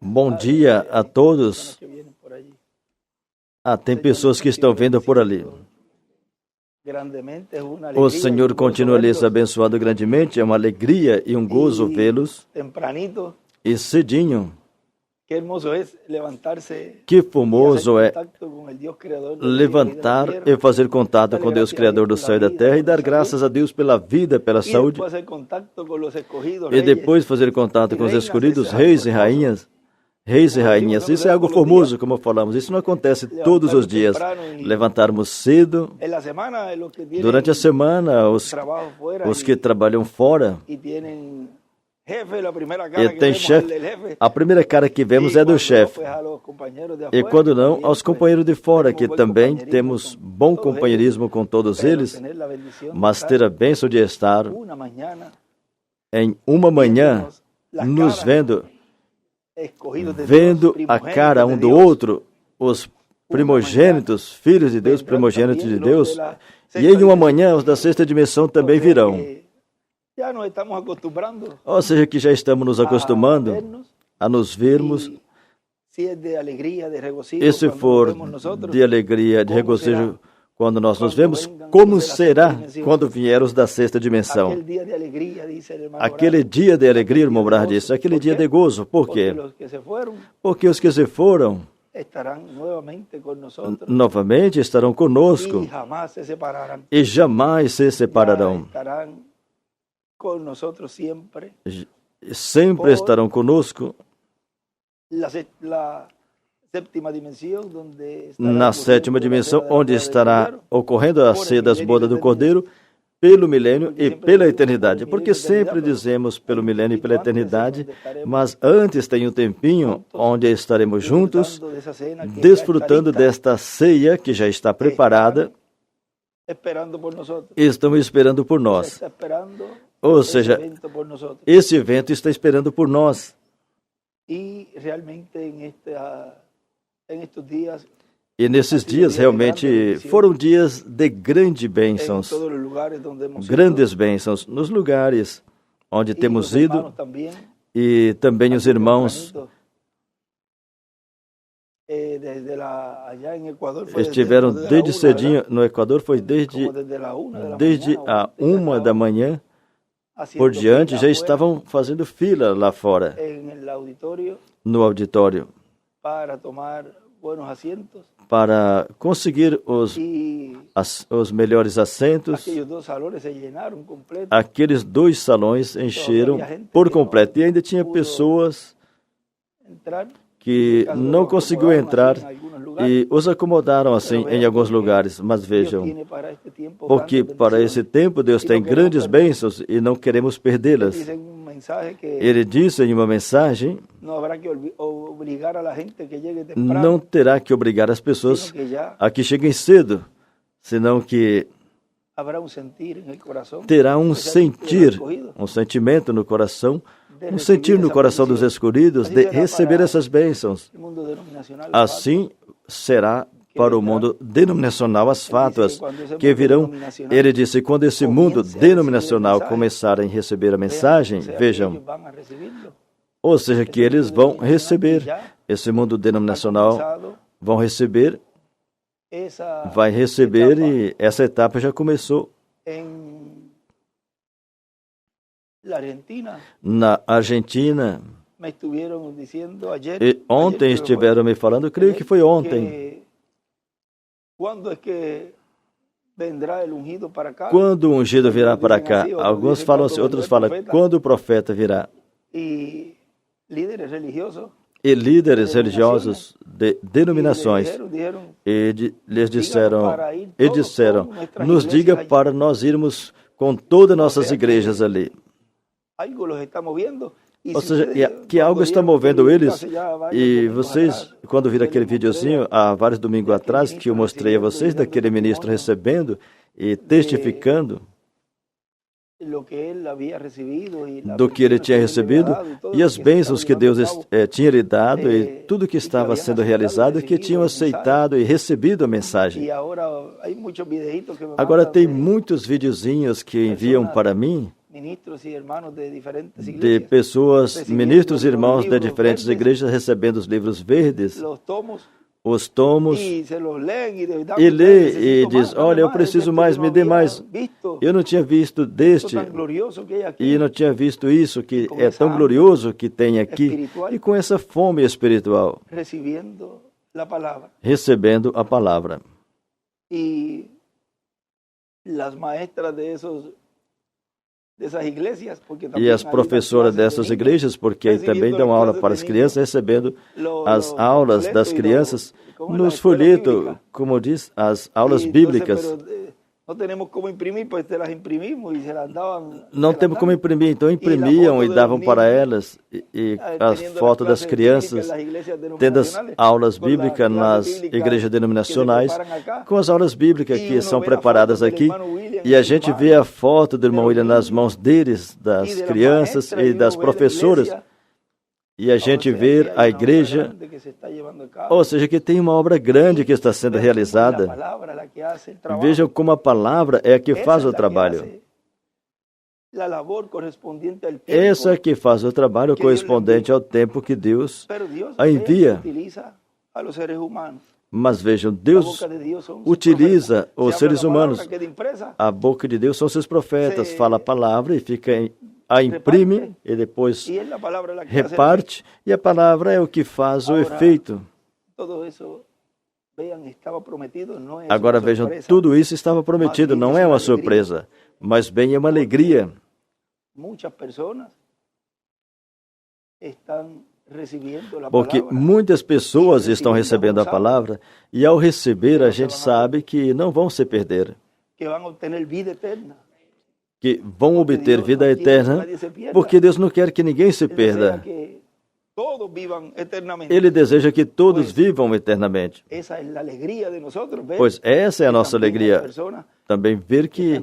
Bom dia a todos. Tem pessoas que estão vendo por ali. O Senhor continua a lhes abençoando grandemente. É uma alegria e um gozo vê-los. E cedinho. Que formoso é levantar e fazer contato com Deus, Criador do céu e da terra, e dar graças a Deus pela vida, pela saúde, e depois fazer contato com os escolhidos, reis e rainhas. Reis e rainhas, isso é algo formoso, como falamos, isso não acontece todos os dias. Levantarmos cedo, durante a semana, os que trabalham fora, e tem chefe, a primeira cara que vemos é do chefe, e quando não, aos companheiros de fora, que também temos bom companheirismo com todos eles, mas ter a bênção de estar em uma manhã, nos vendo a cara um do outro, os primogênitos, filhos de Deus, primogênitos de Deus, e em uma manhã os da sexta dimensão também virão. Ou seja, que já estamos nos acostumando a nos vermos, e se for de alegria, de regozijo, quando nós nos vemos, como será quando viermos da sexta dimensão? Aquele dia de alegria, irmão Brad disse, aquele dia de gozo. Por quê? Porque os que se foram novamente estarão conosco e jamais se separarão. Sempre estarão conosco. Na sétima dimensão, onde estará ocorrendo a ceia das bodas do Cordeiro, pelo milênio e pela eternidade. Porque sempre dizemos pelo milênio e pela eternidade, mas antes tem um tempinho onde estaremos juntos, desfrutando desta ceia que já está preparada, estão esperando por nós. Ou seja, esse evento está esperando por nós. E nesses dias realmente foram dias de grandes bênçãos, grandes bênçãos nos lugares onde temos ido, e também os irmãos estiveram desde cedinho no Equador, foi desde a 1 da manhã por diante, já estavam fazendo fila lá fora, no auditório, para conseguir os melhores assentos. Aqueles 2 salões encheram por completo. E ainda tinha pessoas que não conseguiu entrar e os acomodaram assim em alguns lugares. Mas vejam, porque para esse tempo Deus tem grandes bênçãos e não queremos perdê-las. Ele disse em uma mensagem, não terá que obrigar as pessoas a que cheguem cedo, senão que terá um sentimento no coração, um sentir no coração dos escolhidos de receber essas bênçãos. Assim será para o mundo denominacional as fátuas que virão. Ele disse, quando esse mundo denominacional começar a receber a mensagem, vejam, ou seja, que eles vão receber, esse mundo denominacional vai receber, e essa etapa já começou. Na Argentina, e ontem estiveram me falando, creio que foi ontem, quando o ungido virá para cá. Alguns falam assim, outros falam, quando o profeta virá. E líderes religiosos de denominações lhes disseram, nos diga para nós irmos com todas nossas igrejas ali. Ou seja, que algo está movendo eles. E vocês, quando viram aquele videozinho, há vários domingos atrás, que eu mostrei a vocês, daquele ministro recebendo e testificando do que ele tinha recebido e as bênçãos que Deus tinha lhe dado e tudo que estava sendo realizado, que tinham aceitado e recebido a mensagem. Agora tem muitos videozinhos que enviam para mim de pessoas, ministros e irmãos de diferentes igrejas recebendo os livros verdes, os tomos, e lê e diz, olha, eu preciso mais, me dê mais. Eu não tinha visto deste, e não tinha visto isso que é tão glorioso que tem aqui, e com essa fome espiritual, recebendo a palavra. E as maestras e as professoras dessas igrejas, porque também dão aula para as crianças, recebendo as aulas das crianças nos folhetos, como diz, as aulas bíblicas. Não temos como imprimir, então imprimiam e davam para elas, e as fotos das crianças, tendo as aulas bíblicas nas igrejas denominacionais, com as aulas bíblicas que são preparadas aqui, e a gente vê a foto do irmão William nas mãos deles, das crianças e das professoras, e a gente vê a igreja, ou seja, que tem uma obra grande que está sendo realizada. Vejam como a palavra é a que faz o trabalho. Essa é que faz o trabalho correspondente ao tempo que Deus a envia. Mas vejam, Deus utiliza os seres humanos. A boca de Deus são seus profetas. Fala a palavra e a imprime e depois reparte. E a palavra é o que faz o efeito. Agora vejam, tudo isso estava prometido, não é uma surpresa, mas bem é uma alegria. Porque muitas pessoas estão recebendo a palavra e ao receber a gente sabe que não vão se perder, que vão obter vida eterna, porque Deus não quer que ninguém se perda. Ele deseja que todos vivam eternamente. Pois essa é a nossa alegria. Também ver que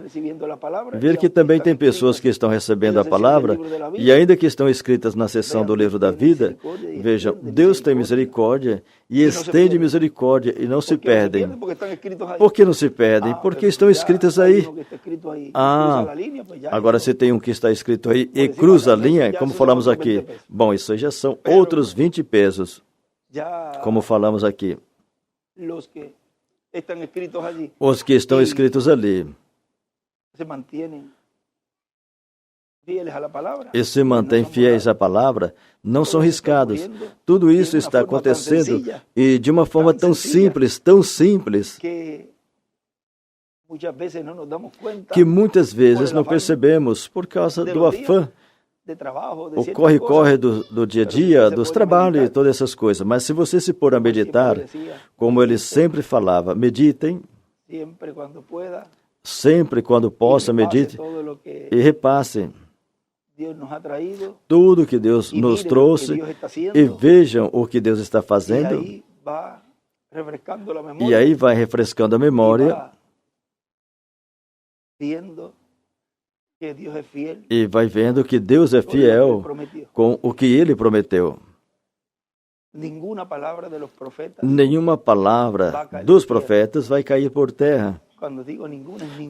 também tem pessoas que estão recebendo a palavra e ainda que estão escritas na seção do livro da vida, vejam, Deus tem misericórdia e estende misericórdia e não se perdem. Por que não se perdem? Porque estão escritas aí. Agora se tem um que está escrito aí e cruza a linha, como falamos aqui, bom, isso já são outros 20 pesos, como falamos aqui. Os que estão escritos ali e se mantêm fiéis à palavra, não são riscados. Tudo isso está acontecendo e de uma forma tão simples, que muitas vezes não percebemos por causa do afã, o corre-corre do dia a dia, dos trabalhos e todas essas coisas. Mas se você se pôr a meditar, como ele sempre falava, meditem, sempre quando possa, medite e repassem tudo que Deus nos trouxe e vejam o que Deus está fazendo. E aí vai refrescando a memória e vai vendo que Deus é fiel com o que Ele prometeu. Nenhuma palavra dos profetas vai cair por terra.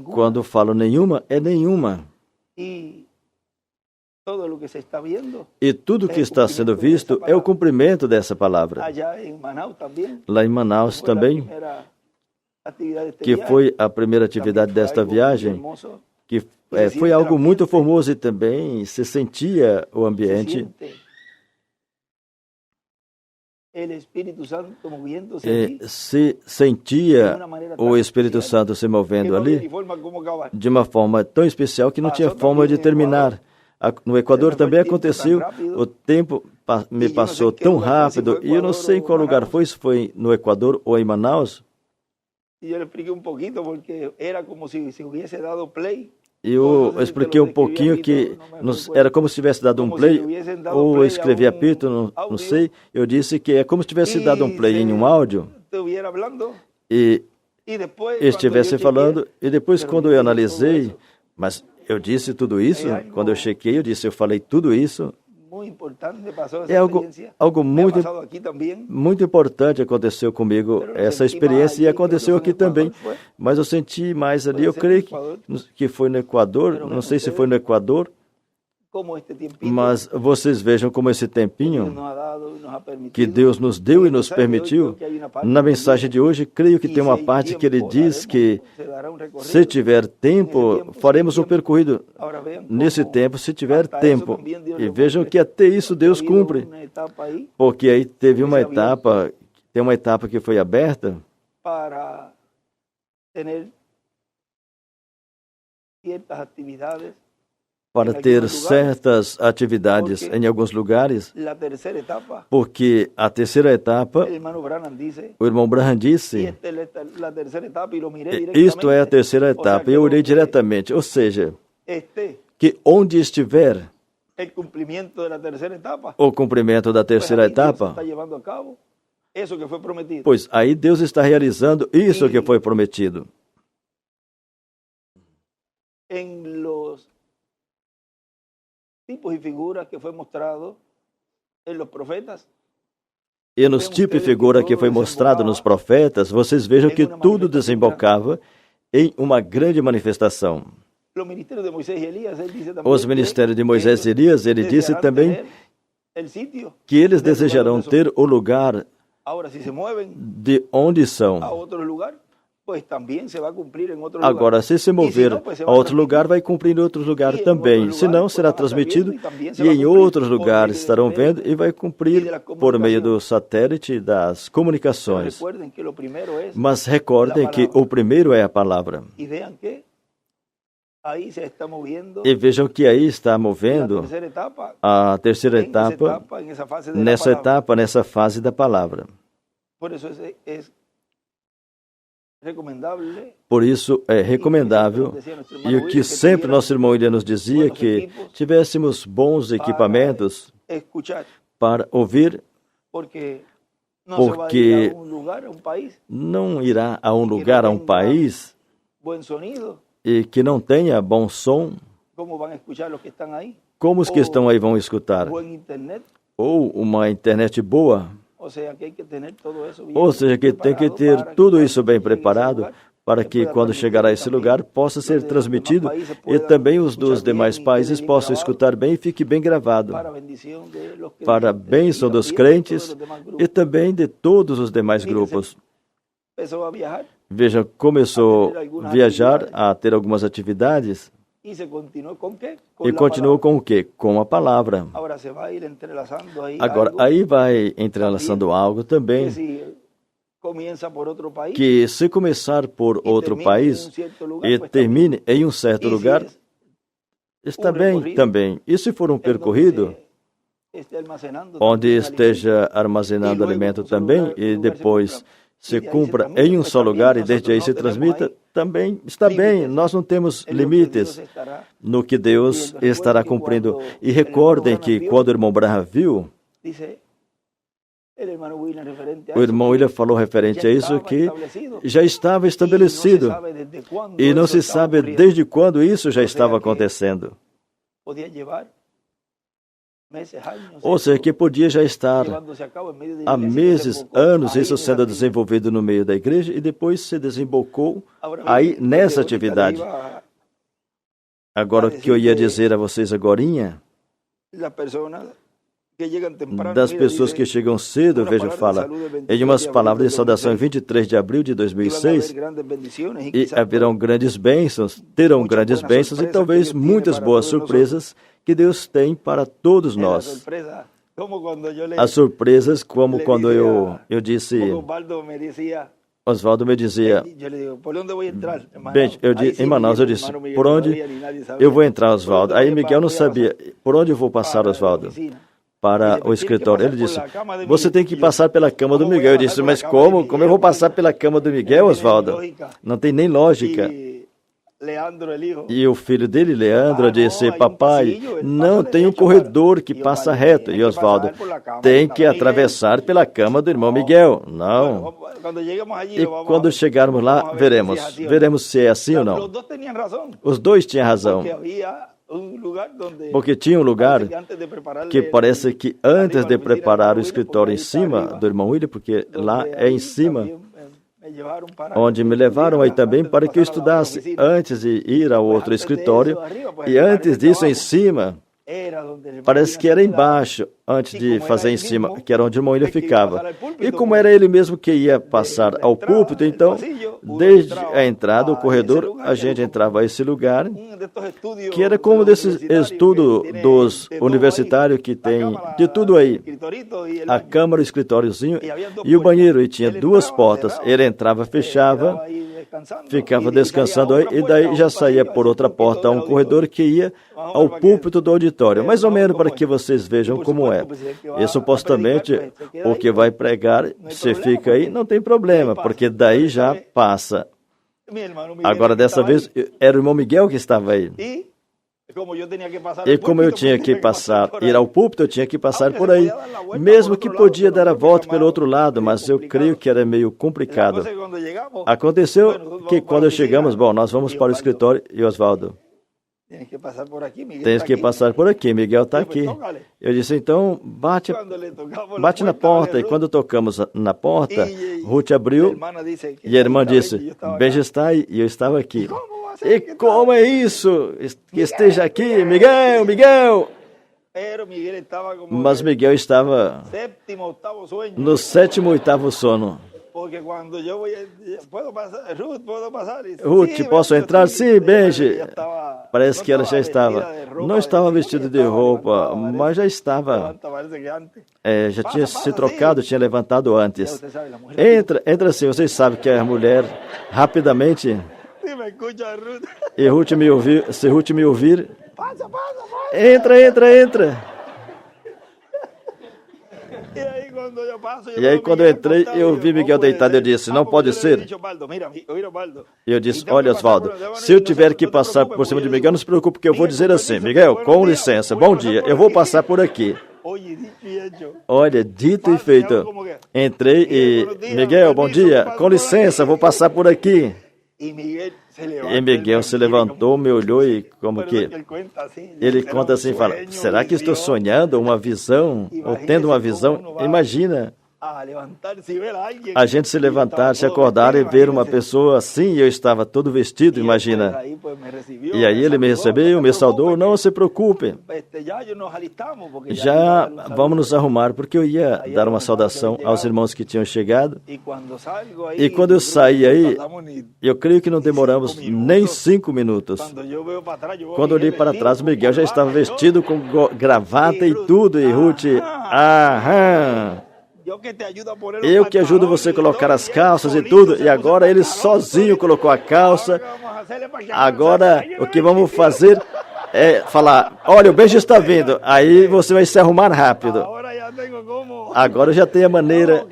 Quando falo nenhuma, é nenhuma. E tudo que está sendo visto é o cumprimento dessa palavra. Lá em Manaus também, que foi a primeira atividade desta viagem, que foi algo muito formoso e também se sentia o ambiente. Se sentia o Espírito Santo se movendo ali de uma forma tão especial que não tinha forma de terminar. No Equador também aconteceu, o tempo me passou tão rápido, e eu não sei em qual lugar foi, se foi no Equador ou em Manaus. E eu expliquei um pouquinho, porque era como se houvesse dado play. Eu expliquei um pouquinho que era como se tivesse dado um play, ou eu escrevi apito, não sei. Eu disse que é como se tivesse dado um play em um áudio e estivesse falando, e depois quando eu analisei, mas eu disse tudo isso, quando eu chequei, eu falei tudo isso. É algo muito importante aconteceu comigo, essa experiência, e aconteceu aqui também. Mas eu senti mais ali, eu creio que foi no Equador, não sei se foi no Equador, mas vocês vejam como esse tempinho que Deus nos deu e nos permitiu. Na mensagem de hoje, creio que tem uma parte que ele diz que se tiver tempo, faremos um percorrido nesse tempo, se tiver tempo. E vejam que até isso Deus cumpre, porque aí teve uma etapa, tem uma etapa que foi aberta para ter certas atividades, para ter certas atividades em alguns lugares, porque a terceira etapa, o irmão Branham disse, isto é a terceira etapa, e eu olhei diretamente, ou seja, que onde estiver o cumprimento da terceira etapa, pois aí Deus está realizando isso que foi prometido. Tipos e figuras que foi mostrado em los profetas. E nos tipos e figuras que foi mostrado nos profetas, vocês vejam que tudo desembocava em uma grande manifestação. Os ministérios de Moisés e Elias, ele disse também que eles desejarão ter o lugar de onde são. Agora, se mover a outro lugar, vai cumprir em outro lugar também. Se não, será transmitido e em outros lugares estarão vendo e vai cumprir por meio do satélite das comunicações. Mas recordem que o primeiro é a palavra. E vejam que aí está movendo a terceira etapa, nessa fase da palavra. Por isso é recomendável, e o que sempre nosso irmão William nos dizia, que tivéssemos bons equipamentos para ouvir, porque não irá a um lugar, a um país, e que não tenha bom som, como os que estão aí vão escutar? Ou uma internet boa? Ou seja, que tem que ter tudo isso bem preparado para que, quando chegar a esse lugar, possa ser transmitido e também os dos demais países possam escutar bem e fique bem gravado, para a bênção dos crentes e também de todos os demais grupos. Veja, começou a viajar, a ter algumas atividades. E continuou com o quê? Com a palavra. Agora, aí vai entrelaçando algo também, que se começar por outro país e termine em um certo lugar, está bem também. E se for um percorrido, onde esteja armazenando alimento também, e depois se cumpra em um só lugar e desde aí se transmita, também está bem. Nós não temos limites no que Deus estará cumprindo. E recordem que quando o irmão Branham viu, o irmão William falou referente a isso, que já estava estabelecido e não se sabe desde quando isso já estava acontecendo. Ou seja, que podia já estar há meses, anos, isso sendo desenvolvido no meio da igreja e depois se desembocou aí nessa atividade. Agora, o que eu ia dizer a vocês agorinha, das pessoas que chegam cedo, veja, fala em umas palavras de saudação em 23 de abril de 2006, e haverão grandes bênçãos, terão grandes bênçãos e talvez muitas boas surpresas que Deus tem para todos nós. As surpresas, como quando eu disse, Oswaldo me dizia, bem, em Manaus eu disse, por onde eu vou entrar, Oswaldo? Aí Miguel não sabia, por onde eu vou passar, Oswaldo? Para o escritório. Ele disse, você tem que passar pela cama do Miguel. Eu disse, mas como? Como eu vou passar pela cama do Miguel, Oswaldo? Não tem nem lógica. E o filho dele, Leandro, disse, papai, não, tem um corredor que passa reto. E Oswaldo, tem que atravessar pela cama do irmão Miguel. Não. E quando chegarmos lá, veremos se é assim ou não. Os dois tinham razão. Porque tinha um lugar que parece que antes de preparar o escritório em cima do irmão William, porque lá é em cima, onde me levaram aí também para que eu estudasse antes de ir ao outro escritório, e antes disso em cima, parece que era embaixo, antes de fazer em cima, que era onde o irmão William ficava. E como era ele mesmo que ia passar ao púlpito, então, desde a entrada, o corredor, a gente entrava a esse lugar, que era como desse estudo dos universitários que tem de tudo aí. A câmara, o escritóriozinho e o banheiro, e tinha duas portas. Ele entrava, fechava, ficava descansando aí, e daí já saía por outra porta a um corredor que ia ao púlpito do auditório, mais ou menos para que vocês vejam como é. E supostamente o que vai pregar, você fica aí, não tem problema, porque daí já passa. Agora dessa vez era o irmão Miguel que estava aí. E como eu tinha que passar, ir ao púlpito, eu tinha que passar por aí. Mesmo que podia dar a volta pelo outro lado, mas eu creio que era meio complicado. Aconteceu que quando chegamos, bom, nós vamos para o escritório, e Oswaldo, tens que passar por aqui, Miguel está aqui. Eu disse, então, bate na porta. E quando tocamos na porta, Ruth abriu, e a irmã disse, Benji está aí, e eu estava aqui. E como é isso? Que esteja aqui, Miguel, Miguel! Mas Miguel estava no sétimo, oitavo sono. Ruth, posso entrar? Sim, Benji. Parece que ela já estava. Não estava vestida de roupa, mas já estava. Já tinha se trocado, tinha levantado antes. Entra assim, vocês sabem que a mulher rapidamente. E Ruth me ouvir, se Ruth me ouvir, entra. E aí quando eu entrei, eu vi Miguel deitado, eu disse, não pode ser. E eu disse, olha Oswaldo, se eu tiver que passar por cima de Miguel, não se preocupe, que eu vou dizer assim, Miguel, com licença, bom dia, eu vou passar por aqui. Olha, dito e feito. Entrei e, Miguel, bom dia, com licença, vou passar por aqui. E Miguel se levantou, me olhou e como que... Ele conta assim, fala, será que estou sonhando uma visão? Ou tendo uma visão? Imagina a gente se levantar, se acordar e ver uma pessoa assim, e eu estava todo vestido, imagina. E aí ele me recebeu, me saudou, não se preocupe. Já vamos nos arrumar, porque eu ia dar uma saudação aos irmãos que tinham chegado. E quando eu saí aí, eu creio que não demoramos nem 5 minutos. Quando eu olhei para trás, o Miguel já estava vestido com gravata e tudo, e Ruth, eu que ajudo você a colocar as calças e tudo, e agora ele sozinho colocou a calça. Agora o que vamos fazer é falar, olha, o beijo está vindo, aí você vai se arrumar rápido. Agora eu já tenho a maneira,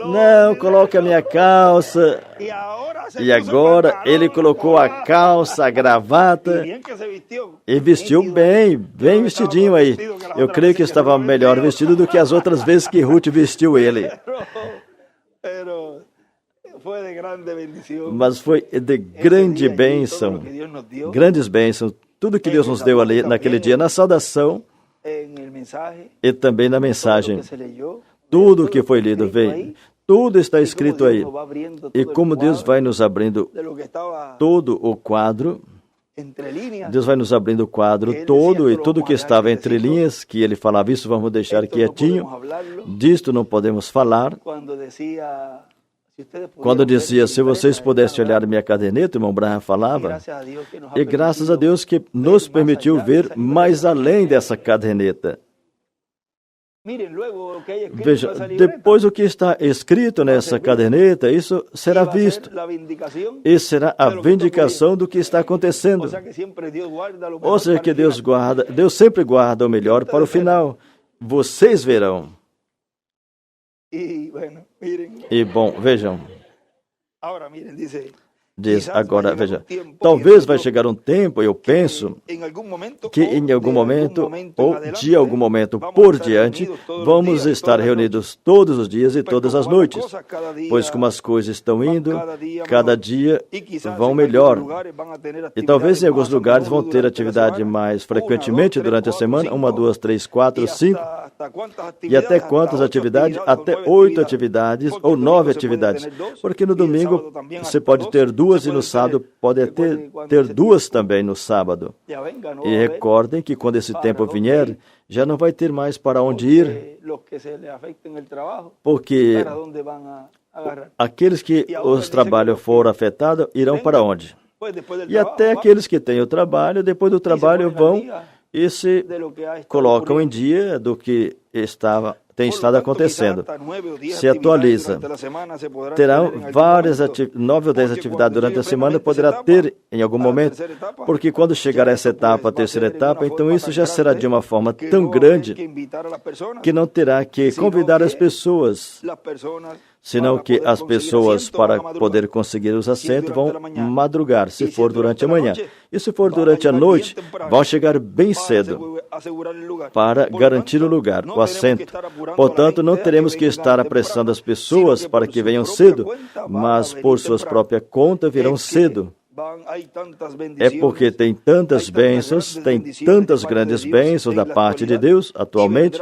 não, coloque a minha calça. E agora ele colocou a calça, a gravata, e vestiu bem vestidinho aí. Eu creio que estava melhor vestido do que as outras vezes que Ruth vestiu ele. Mas foi de grande bênção, grandes bênçãos, tudo que Deus nos deu ali naquele dia, na saudação e também na mensagem. Tudo que foi lido veio. Tudo está escrito aí. E como Deus vai nos abrindo todo o quadro, Deus vai nos abrindo o quadro todo, e tudo que estava entre linhas, que ele falava, isso vamos deixar quietinho, disto não podemos falar. Quando dizia, se vocês pudessem olhar minha caderneta, o irmão Branham falava, e graças a Deus que nos permitiu ver mais além dessa caderneta. Veja, depois o que está escrito nessa caderneta, isso será visto. E será a vindicação do que está acontecendo. Ou seja, que Deus sempre guarda o melhor para o final. Vocês verão. E bom, vejam. diz agora, veja, talvez vai chegar um tempo, eu penso, que em algum momento, ou de algum momento por diante, vamos estar reunidos todos os dias e todas as noites, pois como as coisas estão indo, cada dia vão melhor. E talvez em alguns lugares vão ter atividade mais frequentemente durante a semana, 1, 2, 3, 4, 5, e até quantas atividades? Até 8 atividades ou 9 atividades, porque no domingo você pode ter 2 e no sábado pode ter 2 também no sábado. E recordem que quando esse tempo vier, já não vai ter mais para onde ir, porque aqueles que os trabalhos foram afetados irão para onde? E até aqueles que têm o trabalho, depois do trabalho vão e se colocam em dia do que tem estado acontecendo. Se atualiza. Terão várias 9 ou 10 atividades durante a semana, poderá ter em algum momento, porque quando chegar a essa etapa, a terceira etapa, então isso já será de uma forma tão grande que não terá que convidar as pessoas, senão que as pessoas, para poder conseguir os assentos, vão madrugar, se for durante a manhã. E se for durante a noite, vão chegar bem cedo para garantir o lugar, o assento. Portanto, não teremos que estar apressando as pessoas para que venham cedo, mas por suas próprias contas virão cedo. É porque tem tantas bênçãos, tem tantas grandes bênçãos da parte de Deus atualmente,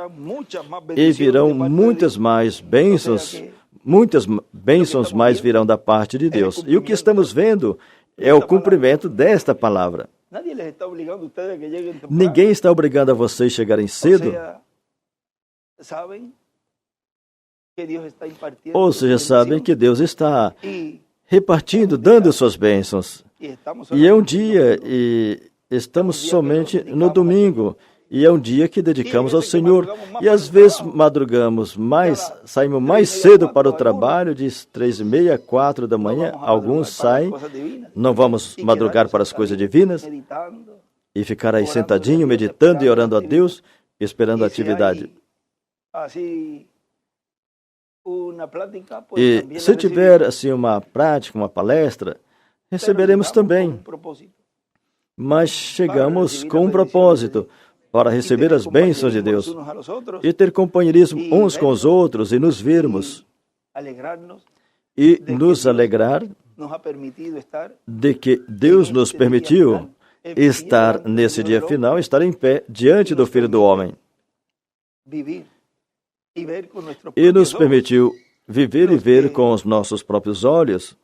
e virão muitas mais bênçãos mais virão da parte de Deus. E o que estamos vendo é o cumprimento desta palavra. Ninguém está obrigando a vocês a chegarem cedo. Ou seja, sabem que Deus está repartindo, dando suas bênçãos. E é um dia, e estamos somente no domingo. E é um dia que dedicamos ao Senhor. E às vezes madrugamos mais, saímos mais cedo para o trabalho, de 3:30, 4 da manhã. Alguns saem, não vamos madrugar para as coisas divinas e ficar aí sentadinho, meditando e orando a Deus, esperando a atividade. E se tiver assim uma prática, uma palestra, receberemos também. Mas chegamos com um propósito, para receber as bênçãos de Deus e ter companheirismo uns com os outros e nos vermos e nos alegrar de que Deus nos permitiu estar nesse dia final, estar em pé diante do Filho do Homem e nos permitiu viver e ver com os nossos próprios olhos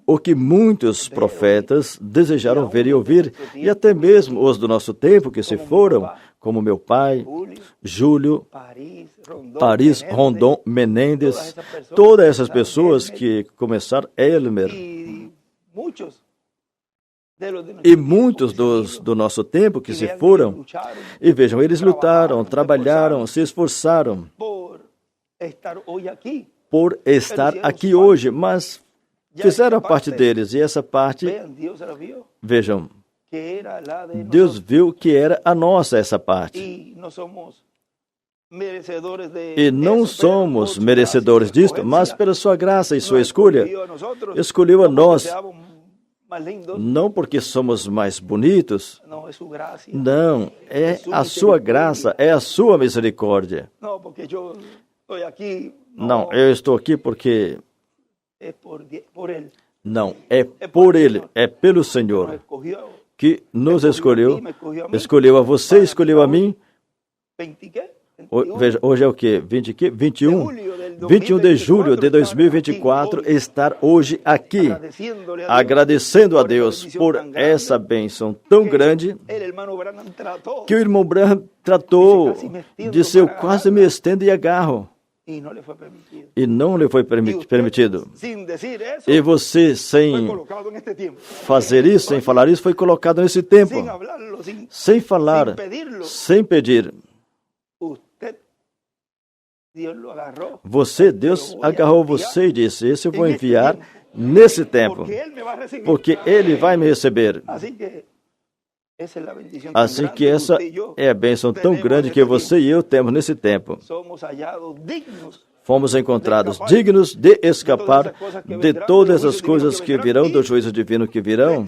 o que muitos profetas desejaram ver e ouvir, e até mesmo os do nosso tempo que se foram, como meu pai, Júlio, Paris, Rondon, Menendez, todas essas pessoas que começaram, Elmer, e muitos do nosso tempo que se foram, e vejam, eles lutaram, trabalharam, se esforçaram por estar aqui hoje, mas fizeram a parte deles, e essa parte, vejam, Deus viu que era a nossa essa parte. E não somos merecedores disto, mas pela sua graça e sua escolha, escolheu a nós, não porque somos mais bonitos, não, é a sua graça, é a sua misericórdia. Não, eu estou aqui porque... Não, é por Ele, é pelo Senhor que nos escolheu a você, escolheu a mim. Veja, hoje é o quê? 21 de julho de 2024, estar hoje aqui, agradecendo a Deus por essa bênção tão grande que o irmão Branham tratou, disse, eu quase me estendo e agarro. E não lhe foi permitido. E você, sem fazer isso, sem falar isso, foi colocado nesse tempo. Sem falar, sem pedir. Deus agarrou você e disse, esse eu vou enviar nesse tempo, porque Ele vai me receber. Assim que essa é a bênção tão grande que você e eu temos nesse tempo. fomos encontrados dignos de escapar de todas as coisas que virão, do juízo divino que virão,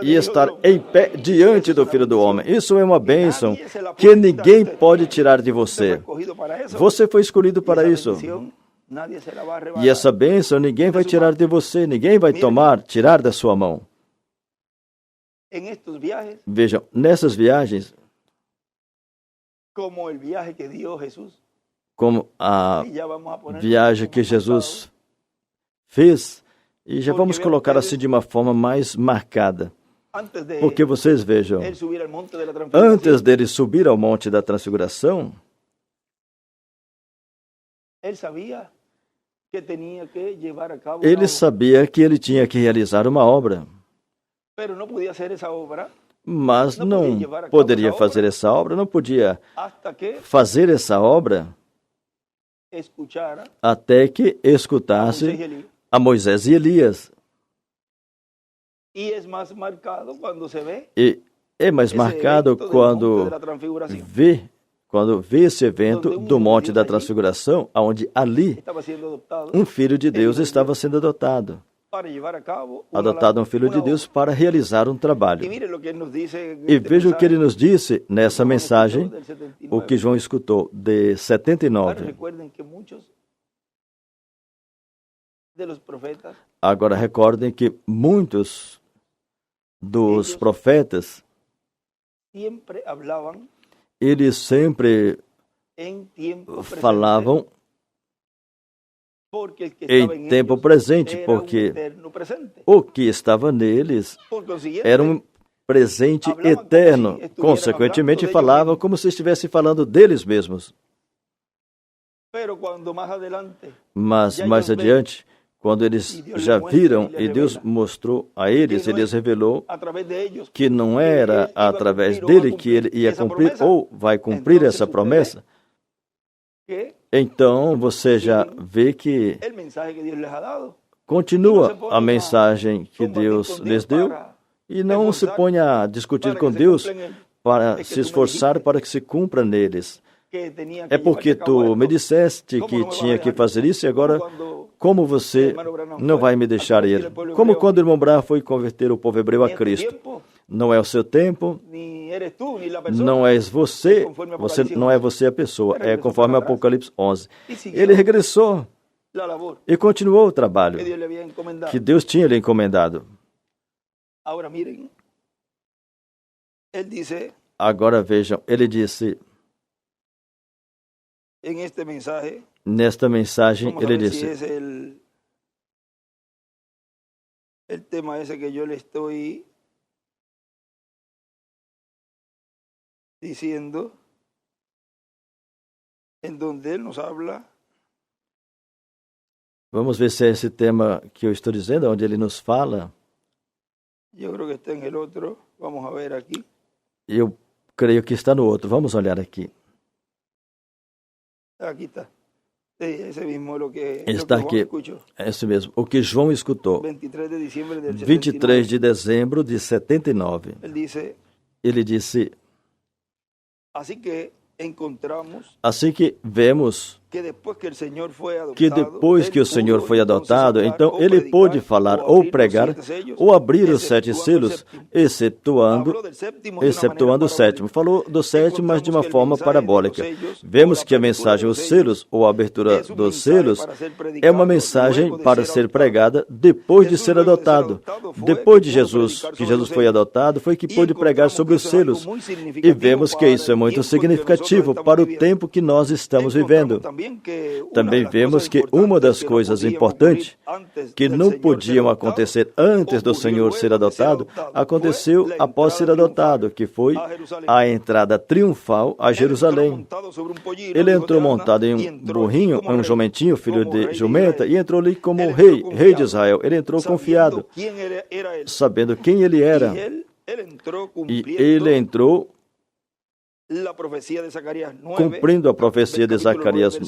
e estar em pé diante do Filho do Homem. Isso é uma bênção que ninguém pode tirar de você. Você foi escolhido para isso. E essa bênção ninguém vai tirar de você, ninguém vai tirar da sua mão. Vejam, nessas viagens, como a viagem que Jesus fez, e já vamos colocar assim de uma forma mais marcada. Porque vocês vejam, antes dele subir ao Monte da Transfiguração, ele sabia que ele tinha que realizar uma obra. Mas não poderia fazer essa obra, não podia fazer essa obra até que escutasse a Moisés e Elias. E é mais marcado quando vê esse evento do Monte da Transfiguração, onde ali um filho de Deus estava sendo adotado um filho de Deus para realizar um trabalho. E veja o que ele nos disse nessa mensagem, o que João escutou, de 79. Agora recordem que muitos dos profetas, eles sempre falavam em tempo presente, porque o que estava neles era um presente eterno. Consequentemente, falavam como se estivesse falando deles mesmos. Mas mais adiante, quando eles já viram e Deus mostrou a eles, ele lhes revelou que não era através dele que ele ia cumprir ou vai cumprir essa promessa. Então você já vê que continua a mensagem que Deus lhes deu e não se põe a discutir com Deus para se esforçar para que se cumpra neles. É porque tu me disseste que tinha que fazer isso e agora como você não vai me deixar ir? Como quando o irmão Branham foi converter o povo hebreu a Cristo. Não é o seu tempo, não és você não é você a pessoa, é conforme Apocalipse 11. Ele regressou e continuou o trabalho que Deus tinha lhe encomendado. Agora vejam, ele disse, nesta mensagem, ele disse, el tema ese que yo le estoy diciendo, en donde él nos habla. Vamos ver se é esse tema que eu estou dizendo, onde ele nos fala. Eu creo que está en el otro. Vamos a ver aqui. Eu creio que está no outro. Vamos olhar aqui. Aqui está. Esse mesmo é o que está aqui. É esse mesmo. O que João escutou. 23 de dezembro de 79. Ele disse. Assim que vemos que depois que o Senhor foi adotado, então ele pôde falar ou pregar ou abrir os 7 selos, exceptuando o sétimo. Falou do sétimo, mas de uma forma parabólica. Vemos que a mensagem, os selos ou a abertura dos selos, é uma mensagem para ser pregada depois de ser adotado. Depois de Jesus, que Jesus foi adotado, foi que pôde pregar sobre os selos. E vemos que isso é muito significativo para o tempo que nós estamos vivendo. Também vemos que uma das coisas importantes que não podiam acontecer antes do Senhor ser adotado, aconteceu após ser adotado, que foi a entrada triunfal a Jerusalém. Ele entrou montado em um burrinho, um jumentinho, filho de jumenta, e entrou ali como rei de Israel. Ele entrou confiado, sabendo quem ele era. E ele entrou cumprindo a profecia de Zacarias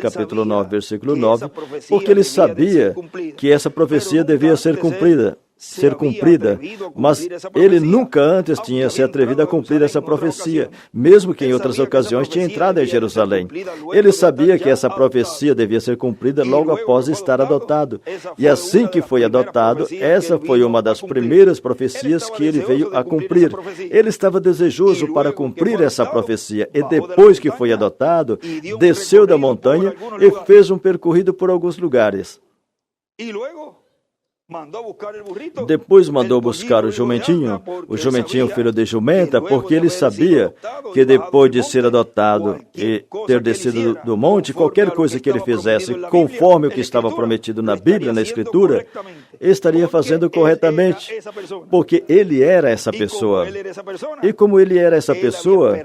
capítulo 9, versículo 9, porque ele sabia que essa profecia devia ser cumprida. ser cumprida, mas ele nunca antes tinha se atrevido a cumprir essa profecia, mesmo que em outras ocasiões tinha entrado em Jerusalém. Ele sabia que essa profecia devia ser cumprida logo após estar adotado, e assim que foi adotado, essa foi uma das primeiras profecias que ele veio a cumprir. Ele estava desejoso para cumprir essa profecia, e depois que foi adotado, desceu da montanha e fez um percorrido por alguns lugares. Depois mandou buscar o jumentinho filho de jumenta, porque ele sabia que depois de ser adotado e ter descido do monte, qualquer coisa que ele fizesse conforme o que estava prometido na Bíblia, na Escritura, estaria fazendo corretamente, porque ele era essa pessoa. E como ele era essa pessoa,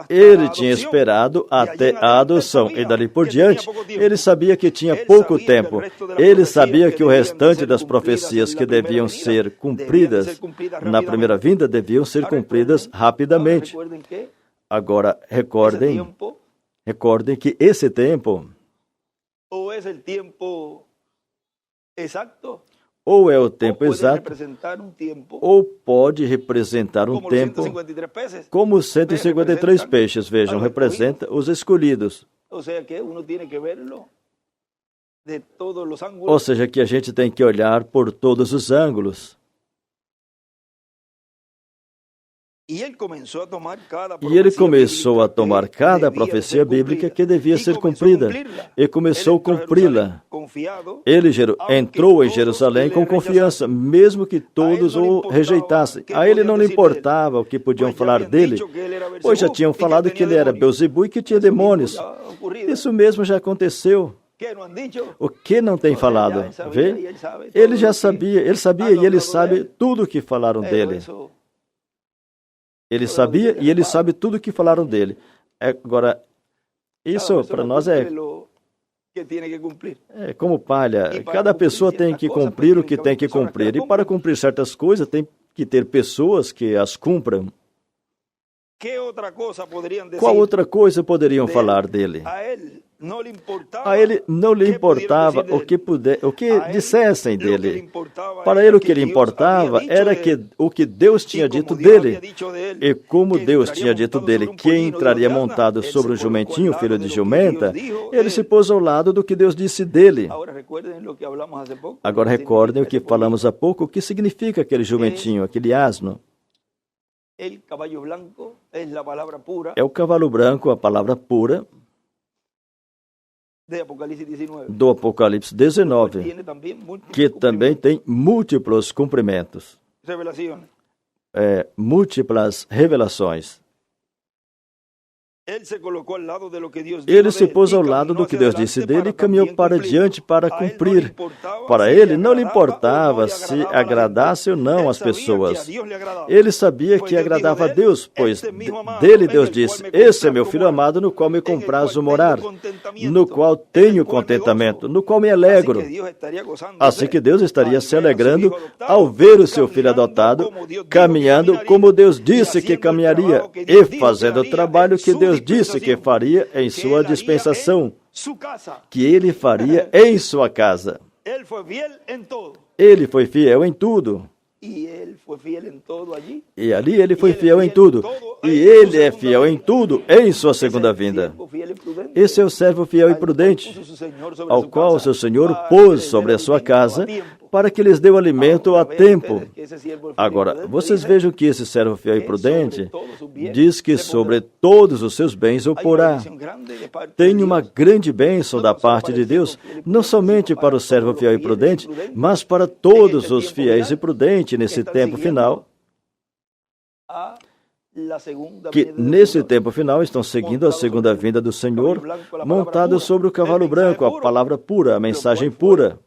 ele tinha esperado até a adoção, e dali por diante, ele sabia que tinha pouco tempo. Ele sabia que o restante das profecias que deviam ser cumpridas na primeira vinda deviam ser cumpridas rapidamente. Agora, recordem que esse tempo ou é o tempo exato, ou pode representar um tempo, como os 153 peixes, vejam, representa os escolhidos. Ou seja, que a gente tem que olhar por todos os ângulos. E ele começou a tomar cada profecia bíblica que devia ser cumprida, e começou a cumpri-la. Ele entrou em Jerusalém com confiança, mesmo que todos o rejeitassem. A ele não lhe importava o que podiam falar dele, pois já tinham falado que ele era Beelzebul e que tinha demônios. Isso mesmo já aconteceu. O que não tem falado? Vê? Ele já sabia, ele sabia e ele sabe tudo o que falaram dele. Ele sabia e ele sabe tudo o que falaram dele. Agora, isso para nós é como palha. Cada pessoa tem que cumprir o que tem que cumprir. E para cumprir certas coisas, tem que ter pessoas que as cumpram. Qual outra coisa poderiam falar dele? A ele não lhe importava o que dissessem dele. Para ele o que lhe importava era o que Deus tinha dito dele. E como Deus tinha dito dele que entraria montado sobre um jumentinho, filho de jumenta, ele se pôs ao lado do que Deus disse dele. Agora recordem o que falamos há pouco, o que significa aquele jumentinho, aquele asno. É o cavalo branco, a palavra pura, do Apocalipse 19, que também tem múltiplos cumprimentos, múltiplas revelações. Ele se pôs ao lado do que Deus disse dele e caminhou para diante para cumprir. Para ele, não lhe importava se agradasse ou não as pessoas. Ele sabia que agradava a Deus, pois dele Deus disse: "Esse é meu filho amado, no qual me comprazo morar, no qual tenho contentamento, no qual me alegro." Assim que Deus estaria se alegrando ao ver o seu filho adotado caminhando como Deus disse que caminharia e fazendo o trabalho que Deus disse que faria em sua dispensação, que ele faria em sua casa. Ele foi fiel em tudo. E ali ele foi fiel em tudo. E ele é fiel em tudo em sua segunda vinda. Esse é o servo fiel e prudente, ao qual o seu Senhor pôs sobre a sua casa, para que lhes dê o alimento a tempo. Agora, vocês vejam que esse servo fiel e prudente diz que sobre todos os seus bens o porá. Tem uma grande bênção da parte de Deus, não somente para o servo fiel e prudente, mas para todos os fiéis e prudentes nesse tempo final, que nesse tempo final estão seguindo a segunda vinda do Senhor, montados sobre o cavalo branco, a palavra pura, a mensagem pura,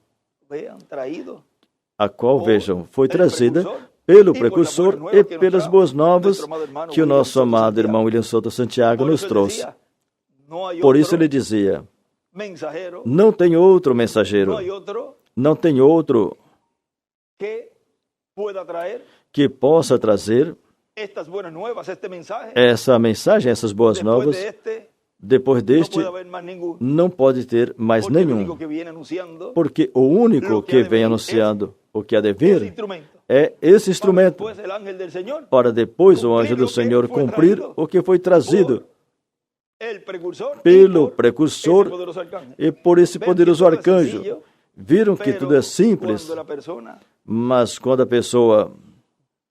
a qual, vejam, foi trazida pelo precursor e pelas boas novas que o nosso amado irmão William Souto Santiago nos trouxe. Por isso ele dizia: não tem outro mensageiro, não tem outro que possa trazer essa mensagem, essas boas novas. Depois deste, não pode ter mais nenhum, porque o único que vem anunciando o que há de vir é esse instrumento, Pues el ángel del Señor, para depois o anjo do Senhor cumprir o que foi trazido el precursor, pelo y por precursor ese poderoso arcángel. e por esse poderoso Ven que todo é arcanjo. sencillo, Viram que tudo é pero simples, cuando la persona mas quando a pessoa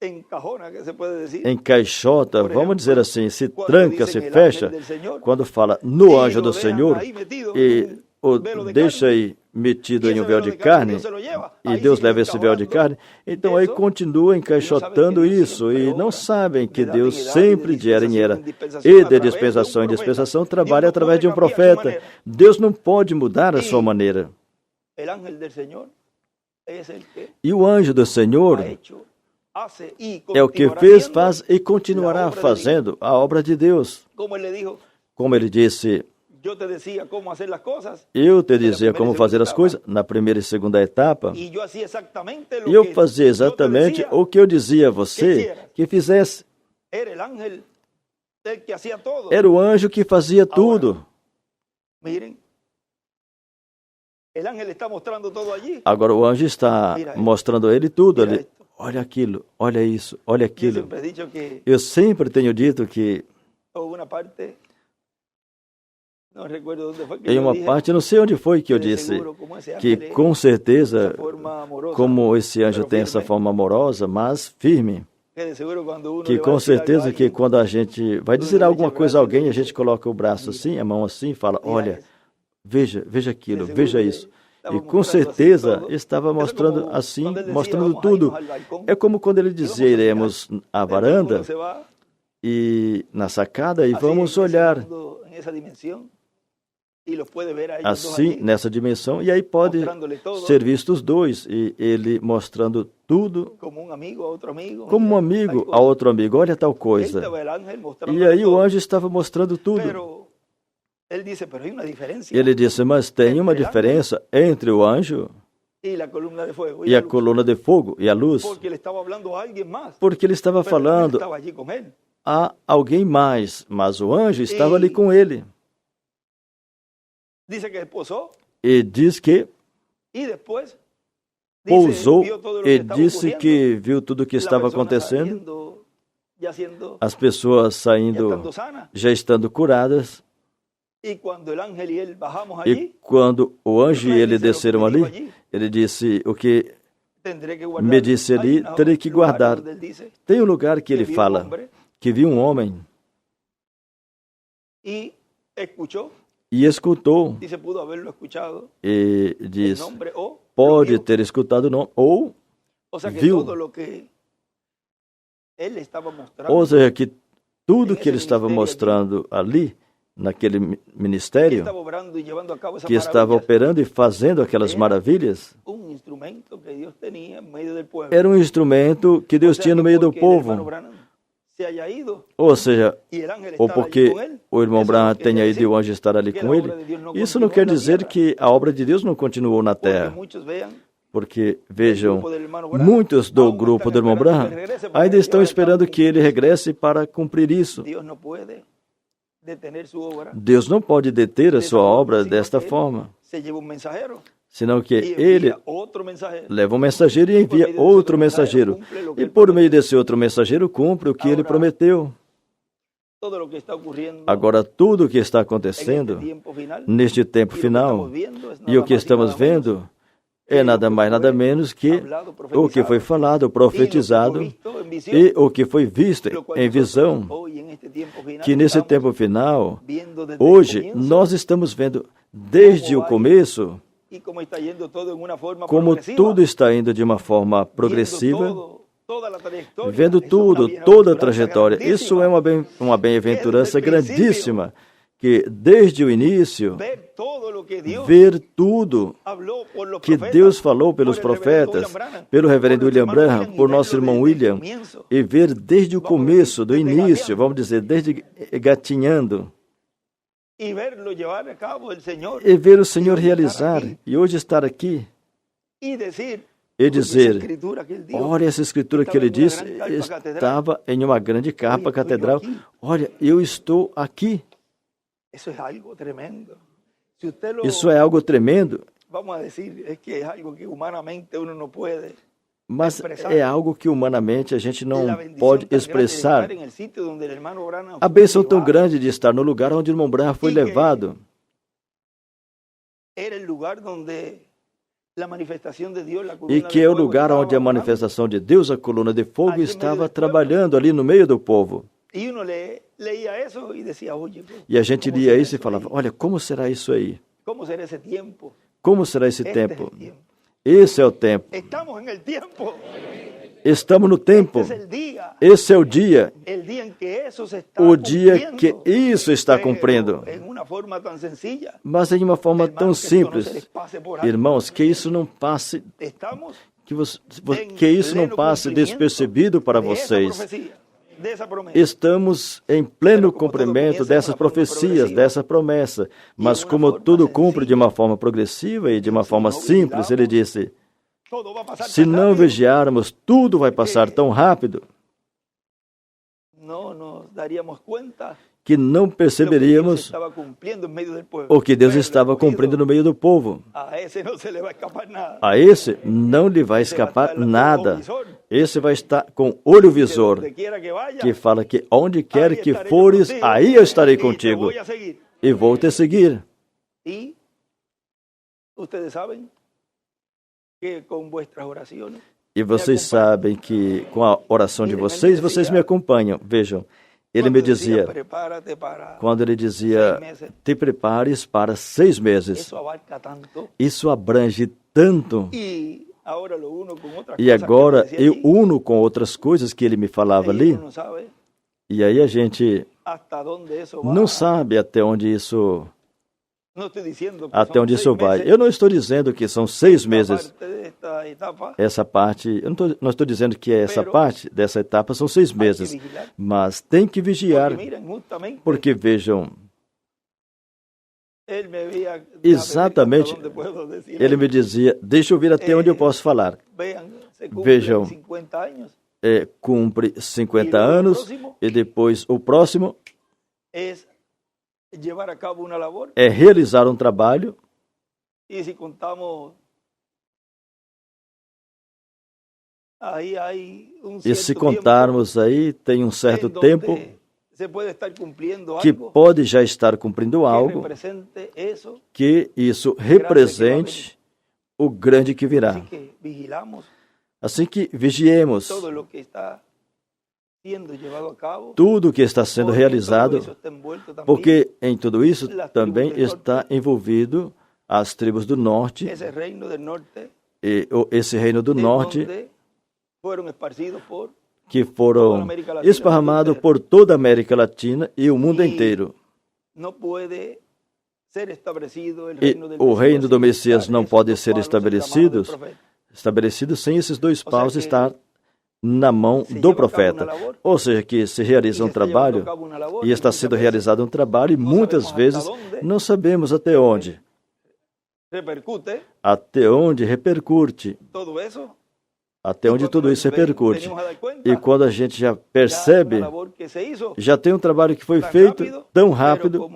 encajona, que se puede decir, encaixota, vamos dizer assim, se quando tranca, dicen se el fecha, ángel del Señor, quando fala no y anjo lo do dejan Senhor ahí metido e en o un velo de deixa carne, aí metido e em um esse véu velo de de carne carne, Deus se lo lleva, e aí Deus sigue leva esse véu de encajando. carne, então aí Isso, continua não encaixotando sabem que Deus isso, sempre e não obra sabem que de Deus data em idade, sempre, de de era em dispensação era, em dispensação, e de através de dispensação em profeta. dispensação, Deus trabalha não através pode de um cambiar sua profeta. maneira. Deus não pode mudar a sua E maneira. el ángel del Señor es el que E o anjo do Senhor ha hecho, hace y é o que continuará fez, haciendo faz e la continuará obra de Dios. fazendo a obra de Deus. Como él le dijo, Como ele disse, yo te decía cómo hacer las cosas eu te en la dizia primera como y fazer segunda as etapa, coisas na primeira e segunda etapa, y yo hacía exactamente lo e eu que fazia yo te exatamente decía. o que eu dizia a você que fizesse. Era el ángel el que hacía todo. Era o anjo que fazia tudo. Miren, el ángel está mostrando todo allí. Agora o anjo está mostrando a ele tudo. Mira Ali. Olha aquilo, olha isso, olha Yo aquilo. siempre he dicho que Eu sempre tenho dito que hubo una parte, no recuerdo dónde fue que em yo uma dije, parte, não sei onde foi que eu que de disse, seguro como ese que ángel es, com certeza, esa forma amorosa, como esse anjo pero tem essa firme, forma amorosa, mas firme, que de seguro cuando uno que le va a com decir algo a certeza que alguien, quando a gente vai dizer alguma coisa a alguém, a gente coloca o braço assim, a mão assim, e fala, mira olha, eso. veja, veja De aquilo, seguro veja que isso. estava E com mostrando certeza assim todo. estava Era mostrando como assim, quando ele dizia, mostrando vamos a tudo. irnos al balcón, É como quando ele e dizia, vamos a mirar. iremos à Entonces varanda uno se va e na sacada e así vamos en ese olhar mundo, en esa dimensión, y los puede ver a ellos dos assim, allí, nessa dimensão, e aí pode mostrándole todo, ser visto os dois, e ele mostrando tudo como un amigo a otro amigo. como um mira, amigo tal a cosa. outro amigo, olha tal Ahí coisa. estaba el ángel E mostrándole aí o todo. anjo estava mostrando tudo. Pero él dice, pero hay una diferencia Ele disse, mas tem uma diferença entre o anjo y la columna de fuego e la a luz, coluna de fogo e a luz, porque le estaba hablando a alguien más, porque ele estava pero el ángel falando estaba allí con él. a alguém mais, mas o anjo estava ali com ele. Dice que posó E diz que y después dice, pousou vio todo lo que e estaba disse ocurriendo. que viu tudo o que La estava persona acontecendo, saliendo, ya siendo, as pessoas ya saindo, estando sana. já estando curadas, Y cuando el ángel y él bajamos e allí, quando o anjo e ele ele disse, "O que desceram me dijo ali, allí, ele disse, o que tendré que guardar". me disse ali, Hay terei que lugar guardar. donde él dice Tem um lugar que ele viu fala hombre que viu um homem y escuchou, e escutou, dice, pudo haberlo escuchado e el diz, nombre o lo pode vio. ter escutado não, ou O sea que viu. todo lo que él estava mostrando, Ou seja, que tudo que esse ele estava ministério mostrando ali, naquele que ministério, estava obrando y llevando a cabo esas que estava maravillas, operando e fazendo aquelas Era maravilhas, un instrumento que Dios tenía en medio del pueblo. era um instrumento que Deus O sea tinha no que meio do porque el hermano povo. Branham se haya ido Ou seja, y el ángel ou estaba allí porque con él, o irmão eso Branham no quería tenha ido e decir o anjo estar ali que com la ele, obra de Dios no isso não continuó quer en la dizer tierra. que a obra de Deus não continuou na Porque terra. muchos vean Porque, vejam, grupo del hermano Branham, muitos do aún grupo están do irmão esperando Branham que regrese para ainda estão llevar a esperando cabo que ele regresse para cumprir isso. Dios no puede detener su obra Deus não pode deter a dessa sua forma, obra sino desta que él forma, se lleva un mensajero senão que y ele envía otro mensajero. leva um mensageiro e envia outro mensageiro. E por meio desse outro mensageiro cumpre o que ele prometeu. Todo lo que está ocurriendo Agora, tudo o que está en este acontecendo tiempo final, neste tempo y lo que final estamos viendo es e nada o que más y estamos nada menos vendo é nada mais, nada menos que hablado, o que foi profetizado, falado, y lo que profetizado fue visto en visión, e o que foi visto lo cual em nosotros visão, hoy en este tiempo final que nesse estamos tempo final, viendo desde hoje, el comienzo, nós estamos vendo desde o começo y cómo está yendo todo en una forma como progresiva, tudo está indo de uma forma viendo progressiva, todo, toda la trayectoria. vendo Eso es tudo, una toda a bienaventuranza trajetória. Isso é grandísima. uma bem-aventurança Que desde el grandíssima, que desde o início, Ver todo lo que Dios ver tudo habló por los que profetas, Deus falou pelos por el reverendo profetas, William Branham, pelo reverendo por William nuestro hermano Branham, y por nosso verlo irmão desde el William, comienzo. e ver desde o começo, do desde início, gateando. vamos dizer, desde gatinhando, Y verlo llevar a cabo el Señor e ver o Senhor hoje estar realizar, aqui. e hoje estar aqui, y decir, e porque esa dizer, escritura que él dijo, olha essa escritura que ele disse, estava em uma grande capa catedral, olha, eu estou aqui. eso es algo tremendo. Si usted lo, Isso é algo tremendo, vamos a decir, es que es algo que humanamente uno no puede Mas é algo que humanamente a gente não pode expressar. A bênção tão grande de estar no lugar onde o irmão Branham foi levado. E que é o lugar onde a manifestação de Deus, a coluna de fogo, estava trabalhando ali no meio do povo. E a gente lia isso e falava, olha, como será isso aí? Como será esse tempo? Esse é o tempo. Estamos no tempo. Esse é o dia. O dia que isso está cumprindo. Mas em uma forma tão simples. Irmãos, que isso não passe, que isso não passe despercebido para vocês. Estamos em pleno cumprimento dessas profecias, dessa promessa. Mas como tudo cumpre de uma forma progressiva e de uma forma simples, ele disse, se não vigiarmos, tudo vai passar tão rápido que não perceberíamos o que Deus estava cumprindo no meio do povo. A esse não lhe vai escapar nada. Esse vai estar com olho visor, que fala que onde quer que fores, aí eu estarei contigo e vou te seguir. E vocês sabem que com a oração de vocês, vocês me acompanham. Vejam, ele me dizia, quando ele dizia, te prepares para 6 meses. Isso abrange tanto. E agora eu uno com outras coisas que ele me falava ali. E aí a gente não sabe até onde isso vai. Eu não estou dizendo que são 6 meses. Essa parte, eu não estou dizendo que essa parte dessa etapa são 6 meses. Mas tem que vigiar. Porque vejam, exatamente, ele me dizia, deixa eu vir até onde eu posso falar. Vejam, cumpre 50 anos e depois o próximo é realizar um trabalho. E se contarmos aí, tem um certo tempo que pode já estar cumprindo algo, que isso represente o grande que virá. Assim que vigiemos tudo o que está sendo realizado, porque em tudo isso também está envolvido as tribos do norte, e esse reino do norte, que foram esparramados por toda a América Latina e o mundo inteiro. E o reino do Messias não pode ser estabelecido sem esses 2 paus estar na mão do profeta. Ou seja, que se realiza um trabalho e está sendo realizado um trabalho e muitas vezes não sabemos até onde repercute. Até onde tudo isso repercute. E quando a gente já percebe, já tem um trabalho que foi feito tão rápido,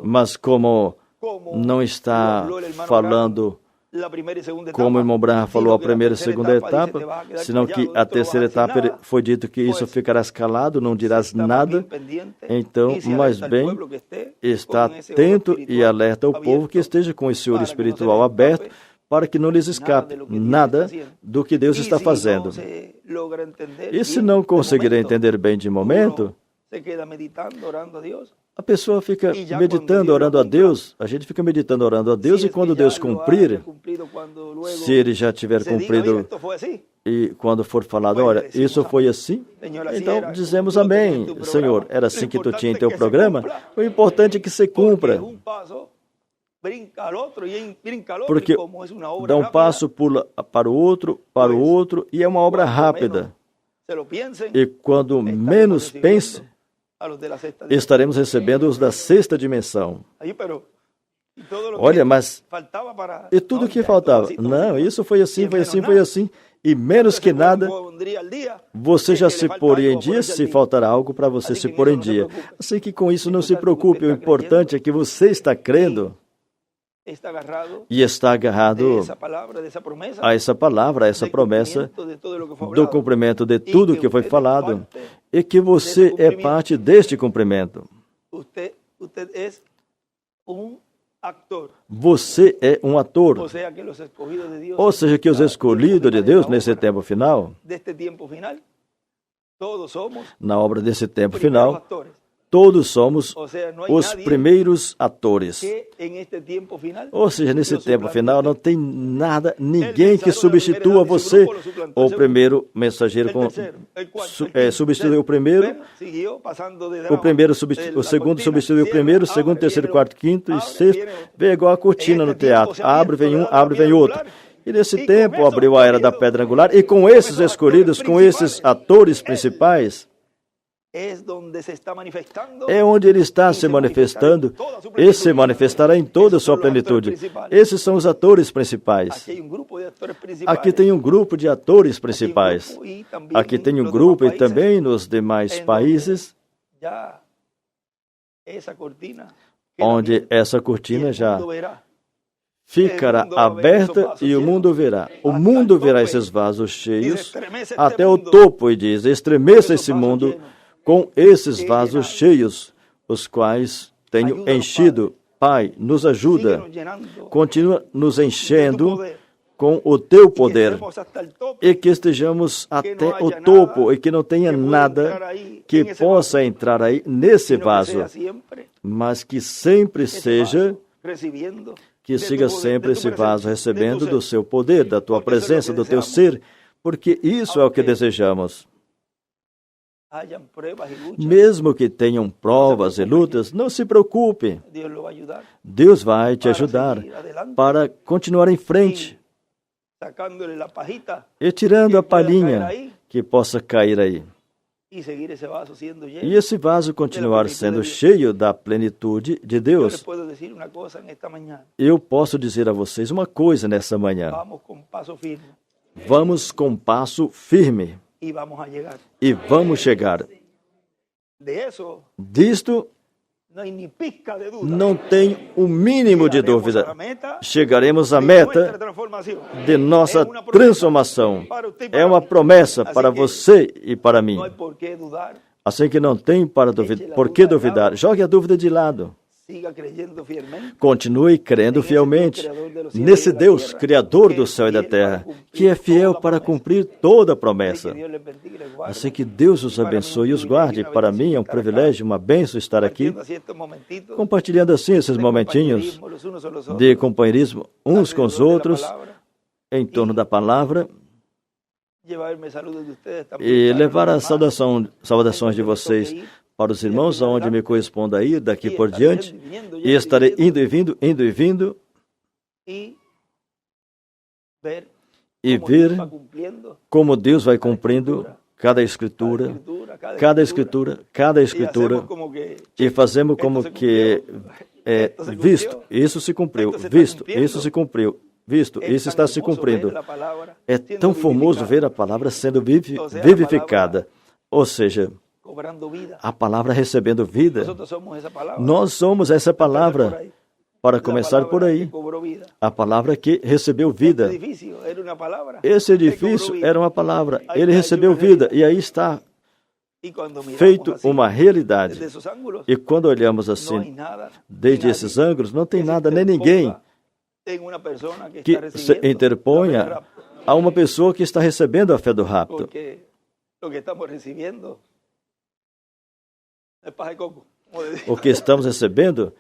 mas como não está falando como o irmão Branham falou, a primeira e segunda etapa, senão que a terceira etapa foi dito que isso ficará escalado, não dirás nada. Então, mais bem, está atento e alerta ao povo que esteja com esse olho espiritual aberto, para que não lhes escape nada do que Deus está fazendo. E se não conseguir entender bem de momento, a pessoa fica meditando, orando a Deus, a gente fica meditando, orando a Deus, e quando Deus cumprir, se Ele já tiver cumprido, e quando for falado, olha, isso foi assim, então dizemos amém, Senhor, era assim que tu tinha em teu programa, o importante é que se cumpra. Porque dá um passo, pula para o outro, e é uma obra rápida. E quando menos pense, estaremos recebendo os da 6ª dimensão. Olha, mas e tudo o que faltava? Não, isso foi assim, foi assim, foi assim. E menos que nada, você já se poria em dia se faltar algo para você se pôr em dia. Assim que com isso não se preocupe, o importante é que você está crendo e está agarrado a essa palavra, a essa promessa do cumprimento de tudo que foi falado, e que você é parte deste cumprimento. Você é um ator. Ou seja, que os escolhidos de Deus nesse tempo final, na obra desse tempo final, todos somos os primeiros atores. Ou seja, nesse tempo final não tem nada, ninguém que substitua você. O primeiro mensageiro substituiu o primeiro, o segundo substituiu o primeiro, o segundo, terceiro, quarto, quinto e sexto. Vem igual a cortina no teatro. Abre, vem um, abre, vem outro. E nesse tempo abriu a era da pedra angular, e com esses escolhidos, com esses atores principais, é onde ele está se manifestando e se manifestará em toda a sua plenitude. Esses são os atores principais. Aqui tem um grupo de atores principais. Aqui tem um grupo e também nos demais países, onde essa cortina já ficará aberta e o mundo verá. O mundo verá esses vasos cheios até o topo e diz: estremeça esse mundo com esses vasos cheios, os quais tenho enchido. Pai, nos ajuda. Continua nos enchendo com o teu poder. E que estejamos até o topo e que não tenha nada que possa entrar aí nesse vaso, mas que sempre seja, que siga sempre esse vaso recebendo do seu poder, da tua presença, do teu ser, porque isso é o que desejamos. Mesmo que tenham provas e lutas, não se preocupe. Deus vai te ajudar para continuar em frente e tirando a palhinha que possa cair aí. E esse vaso continuar sendo cheio da plenitude de Deus. Eu posso dizer a vocês uma coisa nessa manhã. Vamos com passo firme. E vamos chegar. Disto não tem o mínimo de dúvida. Chegaremos à meta de nossa transformação. É uma promessa para você e para mim. Assim que não tem por que duvidar. Jogue a dúvida de lado. Continue crendo fielmente nesse Deus, Criador do céu e da terra, que é fiel para cumprir toda a promessa. Assim que Deus os abençoe e os guarde. Para mim é um privilégio, uma bênção estar aqui, compartilhando assim esses momentinhos de companheirismo uns com os outros, em torno da palavra, e levar as saudações de vocês para os irmãos, aonde me corresponda a ir daqui por diante, e estarei indo e vindo, e ver como Deus vai cumprindo cada escritura, e fazemos como que visto, isso se cumpriu, visto, isso se cumpriu, visto, isso está se cumprindo. É tão formoso ver a palavra sendo vivificada, ou seja, a palavra recebendo vida. Nós somos essa palavra, para começar por aí. A palavra que recebeu vida. Esse edifício era uma palavra, ele recebeu vida, e aí está feito uma realidade. E quando olhamos assim, desde esses ângulos, não tem nada nem ninguém que se interponha a uma pessoa que está recebendo a fé do rapto. O que estamos recebendo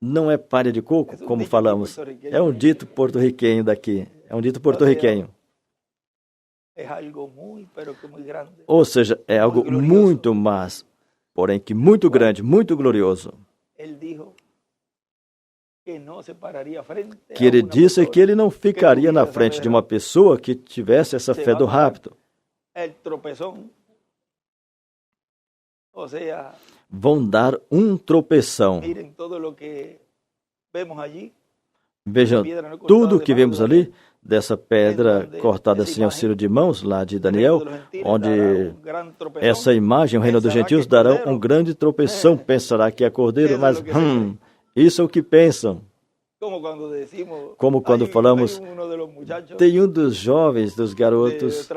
não é palha de coco, como falamos. É um dito porto-riquenho daqui. É um dito porto-riquenho. Ou seja, é algo muito mais, porém que muito grande, muito glorioso. Que ele disse que ele não ficaria na frente de uma pessoa que tivesse essa fé do rapto. Vão dar um tropeção. Vejam, tudo o que vemos ali, dessa pedra cortada assim ao ciro de mãos, lá de Daniel, onde essa imagem, o reino dos gentios, dará um grande tropeção. Pensará que é cordeiro, mas isso é o que pensam. Como quando falamos, tem um dos jovens, dos garotos,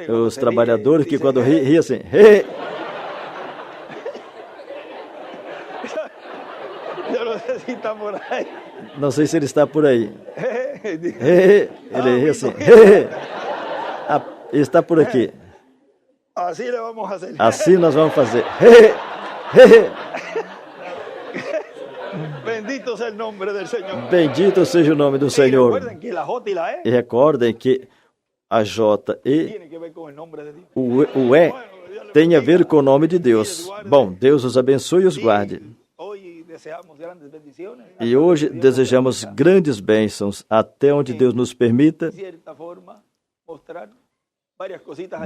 os trabalhadores, que quando ri assim, hey! Não sei se ele está por aí. Ele ri assim, ele está por aqui. Assim nós vamos fazer. Bendito seja o nome do Senhor. Bendito seja o nome do Senhor. E recordem que a J e o E tem a ver com o nome de Deus. Bom, Deus os abençoe e os guarde. E hoje desejamos grandes bênçãos até onde Deus nos permita,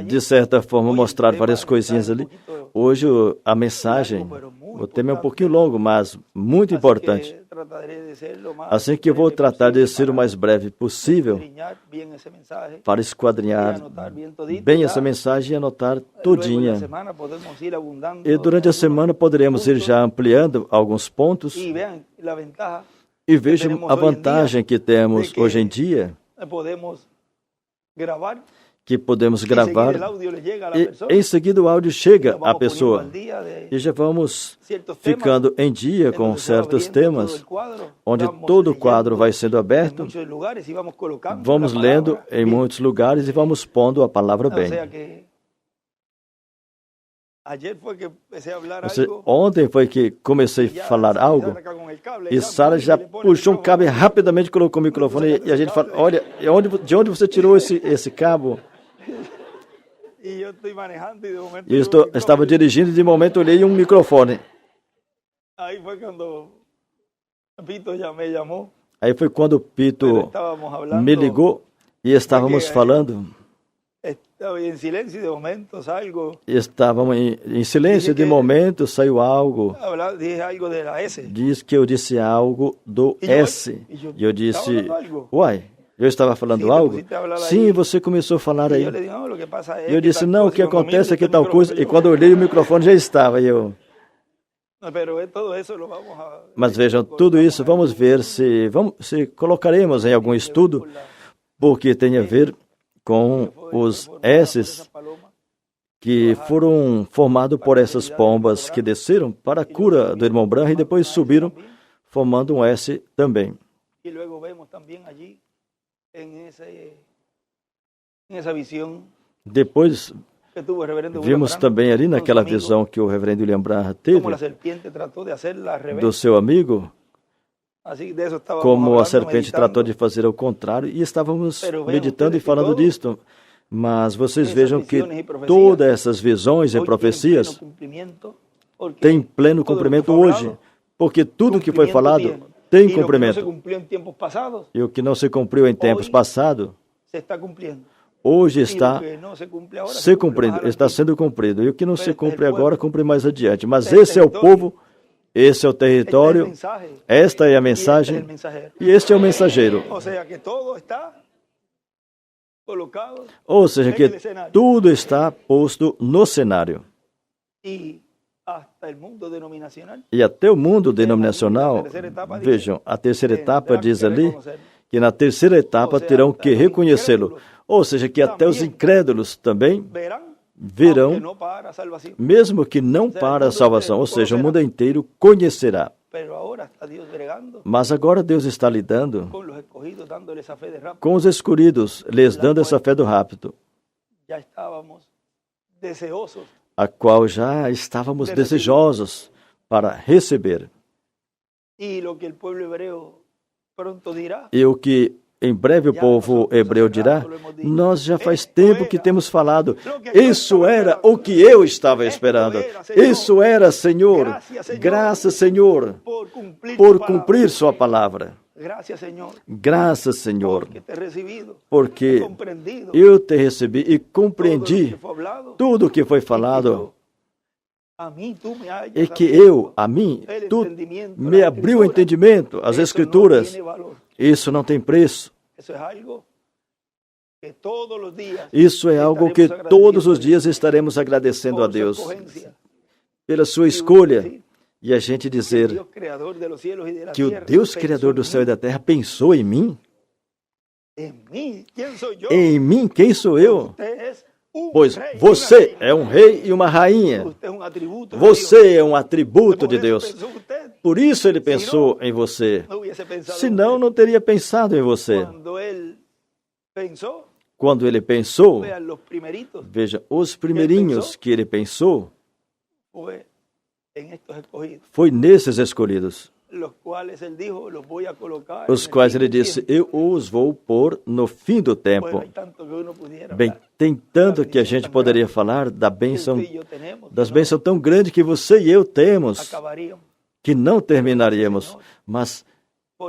de certa forma, mostrar várias coisinhas ali. Hoje a mensagem, o tema é um pouquinho longo, mas muito importante. Assim que eu vou tratar de ser o mais breve possível para esquadrinhar bem essa mensagem e anotar todinha. E durante a semana poderemos ir já ampliando alguns pontos e vejam a vantagem que temos hoje em dia, que podemos gravar e em seguida o áudio chega à pessoa e já vamos ficando em dia com certos temas, onde todo o quadro vai sendo aberto, vamos lendo em muitos lugares e vamos pondo a palavra bem. Ontem foi que comecei a falar algo e Sara já puxou um cabo e rapidamente colocou o microfone e a gente fala, olha, de onde você tirou esse cabo? E eu estava dirigindo e de momento olhei um microfone. Aí foi quando o Pito me ligou e estávamos falando. Estávamos em silêncio, de momento saiu algo. Diz que eu disse algo do S. E eu disse, uai, eu estava falando algo? Sim, você começou a falar aí. E eu disse, não, o que acontece é que tal coisa. E quando eu olhei o microfone já estava. E eu... Mas vejam, tudo isso vamos ver se colocaremos em algum estudo, porque tem a ver com os S's que foram formados por essas pombas que desceram para a cura do irmão Branham e depois subiram formando um S também. Depois vimos também ali naquela visão que o reverendo William Branham teve do seu amigo, como a serpente tratou de fazer ao contrário, e estávamos meditando e falando disto. Mas vocês vejam que todas essas visões e profecias têm pleno cumprimento hoje, porque tudo que foi falado tem cumprimento. E o que não se cumpriu em tempos passados, hoje está se cumprindo, está sendo cumprido. E o que não se cumpre agora, cumpre mais adiante. Mas esse é o povo, esse é o território, esta é a mensagem e este é o mensageiro. Ou seja, que tudo está posto no cenário. E até o mundo denominacional, vejam, a terceira etapa diz ali que na terceira etapa terão que reconhecê-lo. Ou seja, que até os incrédulos também verão, mesmo que não para a salvação, ou seja, o mundo inteiro conhecerá. Mas agora Deus está lidando com os escolhidos, lhes dando essa fé do rápido, a qual já estávamos desejosos para receber. E o que em breve o povo hebreu dirá, nós já faz tempo que temos falado, isso era o que eu estava esperando, isso era, Senhor, graças, Senhor, por cumprir sua palavra. Graças, Senhor, porque eu te recebi e compreendi tudo o que foi falado, e que tu me abriu o entendimento, as Escrituras. Isso não tem preço. Isso é algo que todos os dias estaremos agradecendo a Deus pela sua escolha, E a gente dizer que o Deus Criador do céu e da terra pensou em mim? Em mim, quem sou eu? Pois você é um rei e uma rainha. Você é um atributo de Deus. Por isso ele pensou em você. Senão, não teria pensado em você. Quando ele pensou, veja, os primeirinhos que ele pensou foi nesses escolhidos, os quais ele disse, eu os vou pôr no fim do tempo. Bem, tem tanto que a gente poderia falar da bênção, das bênçãos tão grandes que você e eu temos, que não terminaríamos. Mas,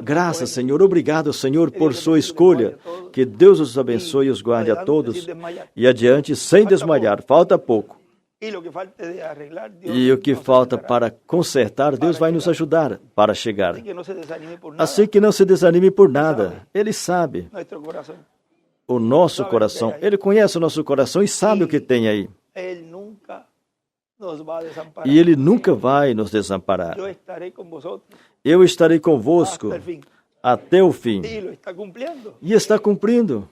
graças, Senhor, obrigado, Senhor, por sua escolha. Que Deus os abençoe e os guarde a todos. E adiante, sem desmaiar. Falta pouco. E o que falta para consertar, Deus vai nos ajudar para chegar. Assim que não se desanime por nada. Ele sabe o nosso coração. Ele conhece o nosso coração e sabe o que tem aí. E Ele nunca vai nos desamparar. Eu estarei convosco até o fim. E está cumprindo.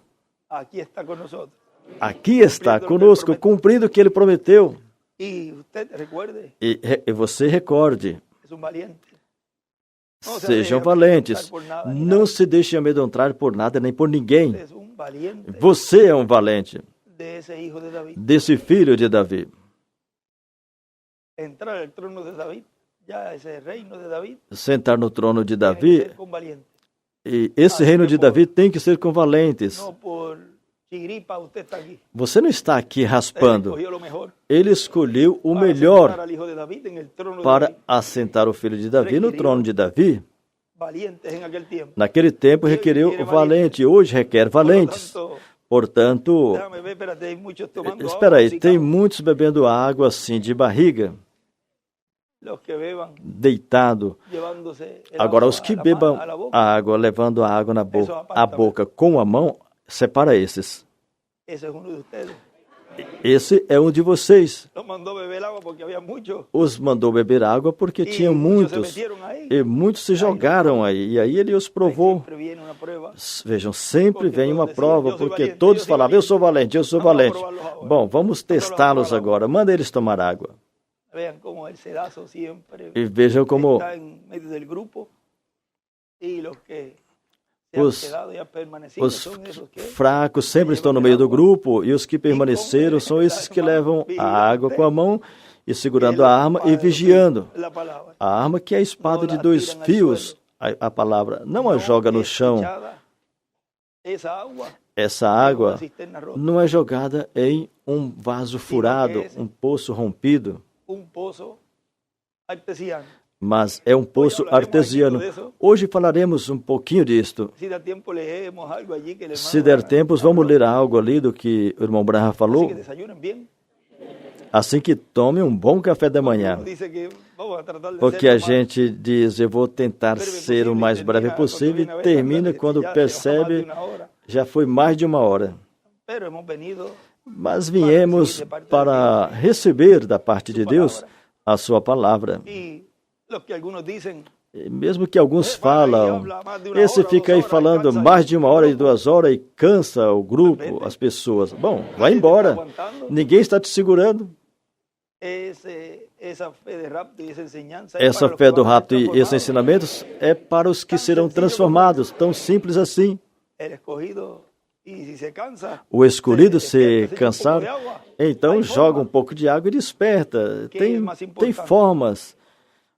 Aqui está conosco, cumprindo o que Ele prometeu. E você recorde. Sejam valentes. Não se deixem amedrontar por nada nem por ninguém. Você é um valente desse filho de Davi. Sentar no trono de Davi. E esse reino de Davi tem que ser com valentes. Você não está aqui raspando. Ele escolheu o melhor para assentar o filho de Davi no trono de Davi. Naquele tempo requeriu valente, hoje requer valentes. Portanto, espera aí, tem muitos bebendo água assim de barriga, deitado. Agora, os que bebam a água, levando a água na boca com a mão, separa esses. Esse é um de vocês. Os mandou beber água porque tinham muitos. E muitos se jogaram aí. E aí ele os provou. Vejam, sempre vem uma prova, porque todos falavam, eu sou valente, eu sou valente. Bom, vamos testá-los agora. Manda eles tomar água. E vejam como os fracos sempre estão no meio do grupo, e os que permaneceram são esses que levam a água com a mão e segurando a arma e vigiando. A arma que é a espada de 2 fios, a palavra, não a joga no chão. Essa água não é jogada em um vaso furado, um poço rompido, mas é um poço artesiano. Hoje falaremos um pouquinho disto. Se der tempo, vamos ler algo ali do que o irmão Branham falou. Assim que tome um bom café da manhã. Porque a gente diz, eu vou tentar ser o mais breve possível, e termina quando percebe, já foi mais de 1 hora. Mas viemos para receber da parte de Deus a sua palavra. Mesmo que alguns falam, esse fica aí falando mais de 1 hora e 2 horas e cansa o grupo, as pessoas. Bom, vai embora. Ninguém está te segurando. Essa fé do rapto e esses ensinamentos é para os que serão transformados, tão simples assim. O escolhido se cansar, então joga um pouco de água e desperta. Tem formas.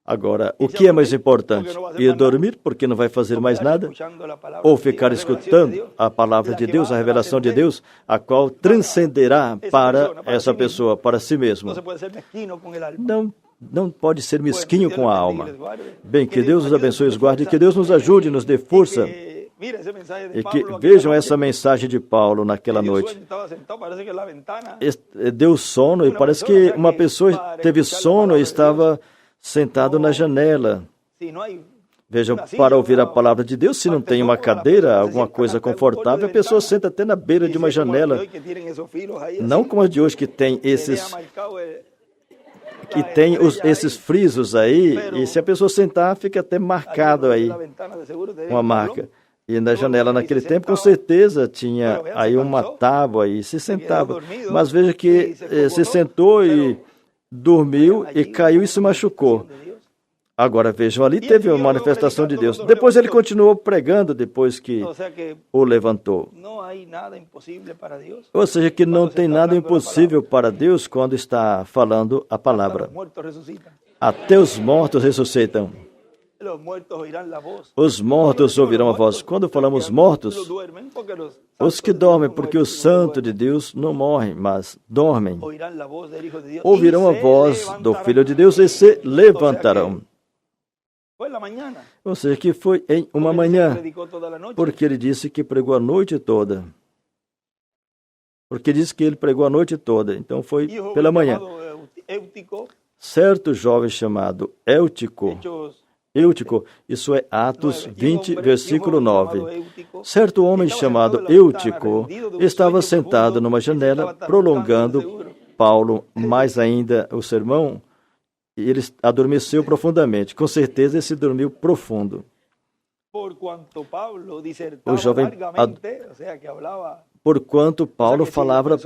Agora, o que é mais importante? Ir dormir, porque não vai fazer mais nada? Ou ficar escutando a palavra de Deus, a revelação de Deus, a qual transcenderá para essa pessoa, para si mesmo? Não pode ser mesquinho com a alma. Bem, que Deus nos abençoe e os guarde, que Deus nos ajude, nos dê força. E que vejam essa mensagem de Paulo naquela noite. Deu sono, e parece que uma pessoa teve sono e estava sentado na janela. Vejam, para ouvir a palavra de Deus, se não tem uma cadeira, alguma coisa confortável, a pessoa senta até na beira de uma janela. Não como a de hoje, que tem que tem esses frisos aí, e se a pessoa sentar, fica até marcado aí, uma marca. E na janela naquele tempo, com certeza, tinha aí uma tábua e se sentava. Mas veja que se sentou e dormiu e caiu e se machucou. Agora vejam, ali teve uma manifestação de Deus. Depois ele continuou pregando, depois que o levantou. Ou seja, que não tem nada impossível para Deus quando está falando a palavra. Até os mortos ressuscitam. Os mortos ouvirão a voz. Quando falamos mortos, os que dormem, porque o Santo de Deus não morre, mas dormem, ouvirão a voz do Filho de Deus e se levantarão. Ou seja, que foi em uma manhã, porque ele disse que pregou a noite toda. Porque disse que ele pregou a noite toda, então foi pela manhã. Certo jovem chamado Eutico, isso é Atos 20, versículo 9. Certo homem chamado Eutico estava sentado numa janela, prolongando Paulo mais ainda o sermão, e ele adormeceu profundamente. Com certeza, ele se dormiu profundo. O jovem, porquanto Paulo falava,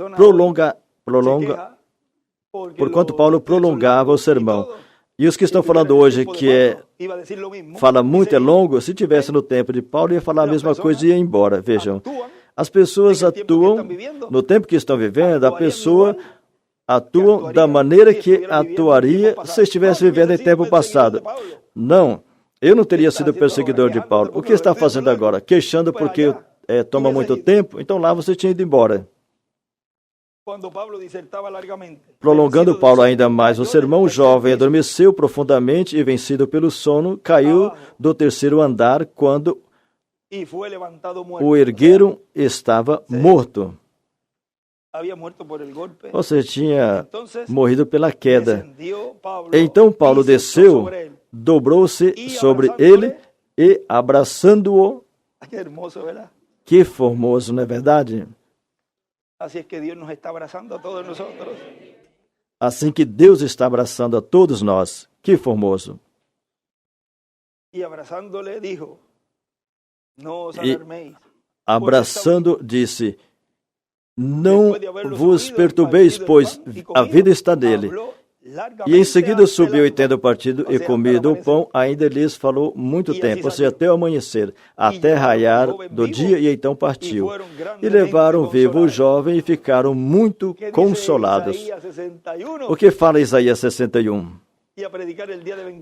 porquanto Paulo prolongava o sermão. E os que estão falando hoje que fala muito, é longo, se tivesse no tempo de Paulo, ia falar a mesma coisa e ia embora. Vejam, as pessoas atuam, no tempo que estão vivendo, a pessoa atuam da maneira que atuaria se estivesse vivendo em tempo passado. Não, eu não teria sido perseguidor de Paulo. O que está fazendo agora? Queixando porque toma muito tempo? Então lá você tinha ido embora. Prolongando Paulo ainda mais o sermão, o jovem adormeceu profundamente e, vencido pelo sono, caiu do terceiro andar quando o ergueram, estava morto. Ou seja, tinha morrido pela queda. Então Paulo desceu, dobrou-se sobre ele e, abraçando-o, que formoso, não é verdade? Assim que Deus está abraçando a todos nós. Que formoso. E abraçando, disse, não vos perturbeis, pois a vida está nele. E em seguida subiu e, tendo partido e comido o pão, ainda lhes falou muito tempo, ou seja, até o amanhecer, até raiar do dia, e então partiu. E levaram vivo o jovem e ficaram muito consolados. O que fala Isaías 61?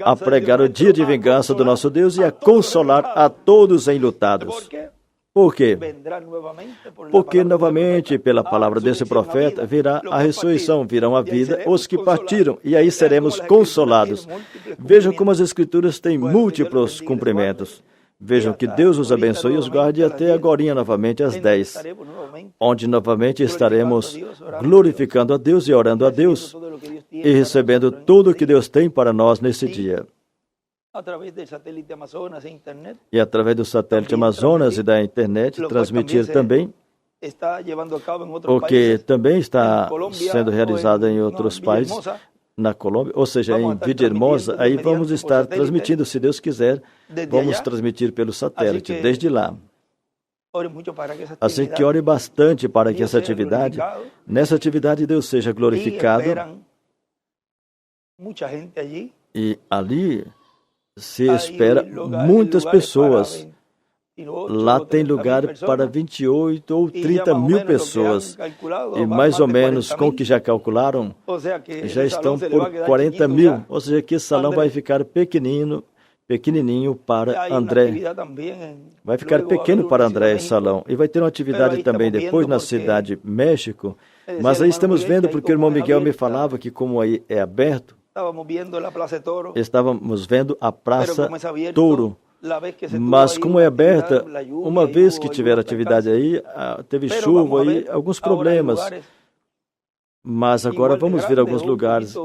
A pregar o dia de vingança do nosso Deus e a consolar a todos enlutados. Por quê? Porque novamente, pela palavra desse profeta, virá a ressurreição, virão a vida os que partiram, e aí seremos consolados. Vejam como as Escrituras têm múltiplos cumprimentos. Vejam que Deus os abençoe e os guarde até agorinha, novamente às 10, onde novamente estaremos glorificando a Deus e orando a Deus e recebendo tudo o que Deus tem para nós nesse dia. E através do satélite Amazonas e da internet, transmitir também, o que também está sendo realizado em outros países, na Colômbia, ou seja, em Villahermosa, aí vamos estar transmitindo, se Deus quiser, vamos transmitir pelo satélite, desde lá. Assim que ore bastante para que nessa atividade Deus seja glorificado, e ali se espera muitas pessoas. Lá tem lugar para 28 ou 30 mil pessoas. E mais ou menos, com o que já calcularam, já estão por 40 mil. Ou seja, que esse salão vai ficar pequenininho para André. Vai ficar pequeno para André esse salão. E vai ter uma atividade também depois na cidade México. Mas aí estamos vendo, porque o irmão Miguel me falava que como aí é aberto, estávamos vendo a Praça Touro. Mas como é aberta, uma vez que tiver atividade aí, teve chuva e alguns problemas. Mas agora vamos ver alguns lugares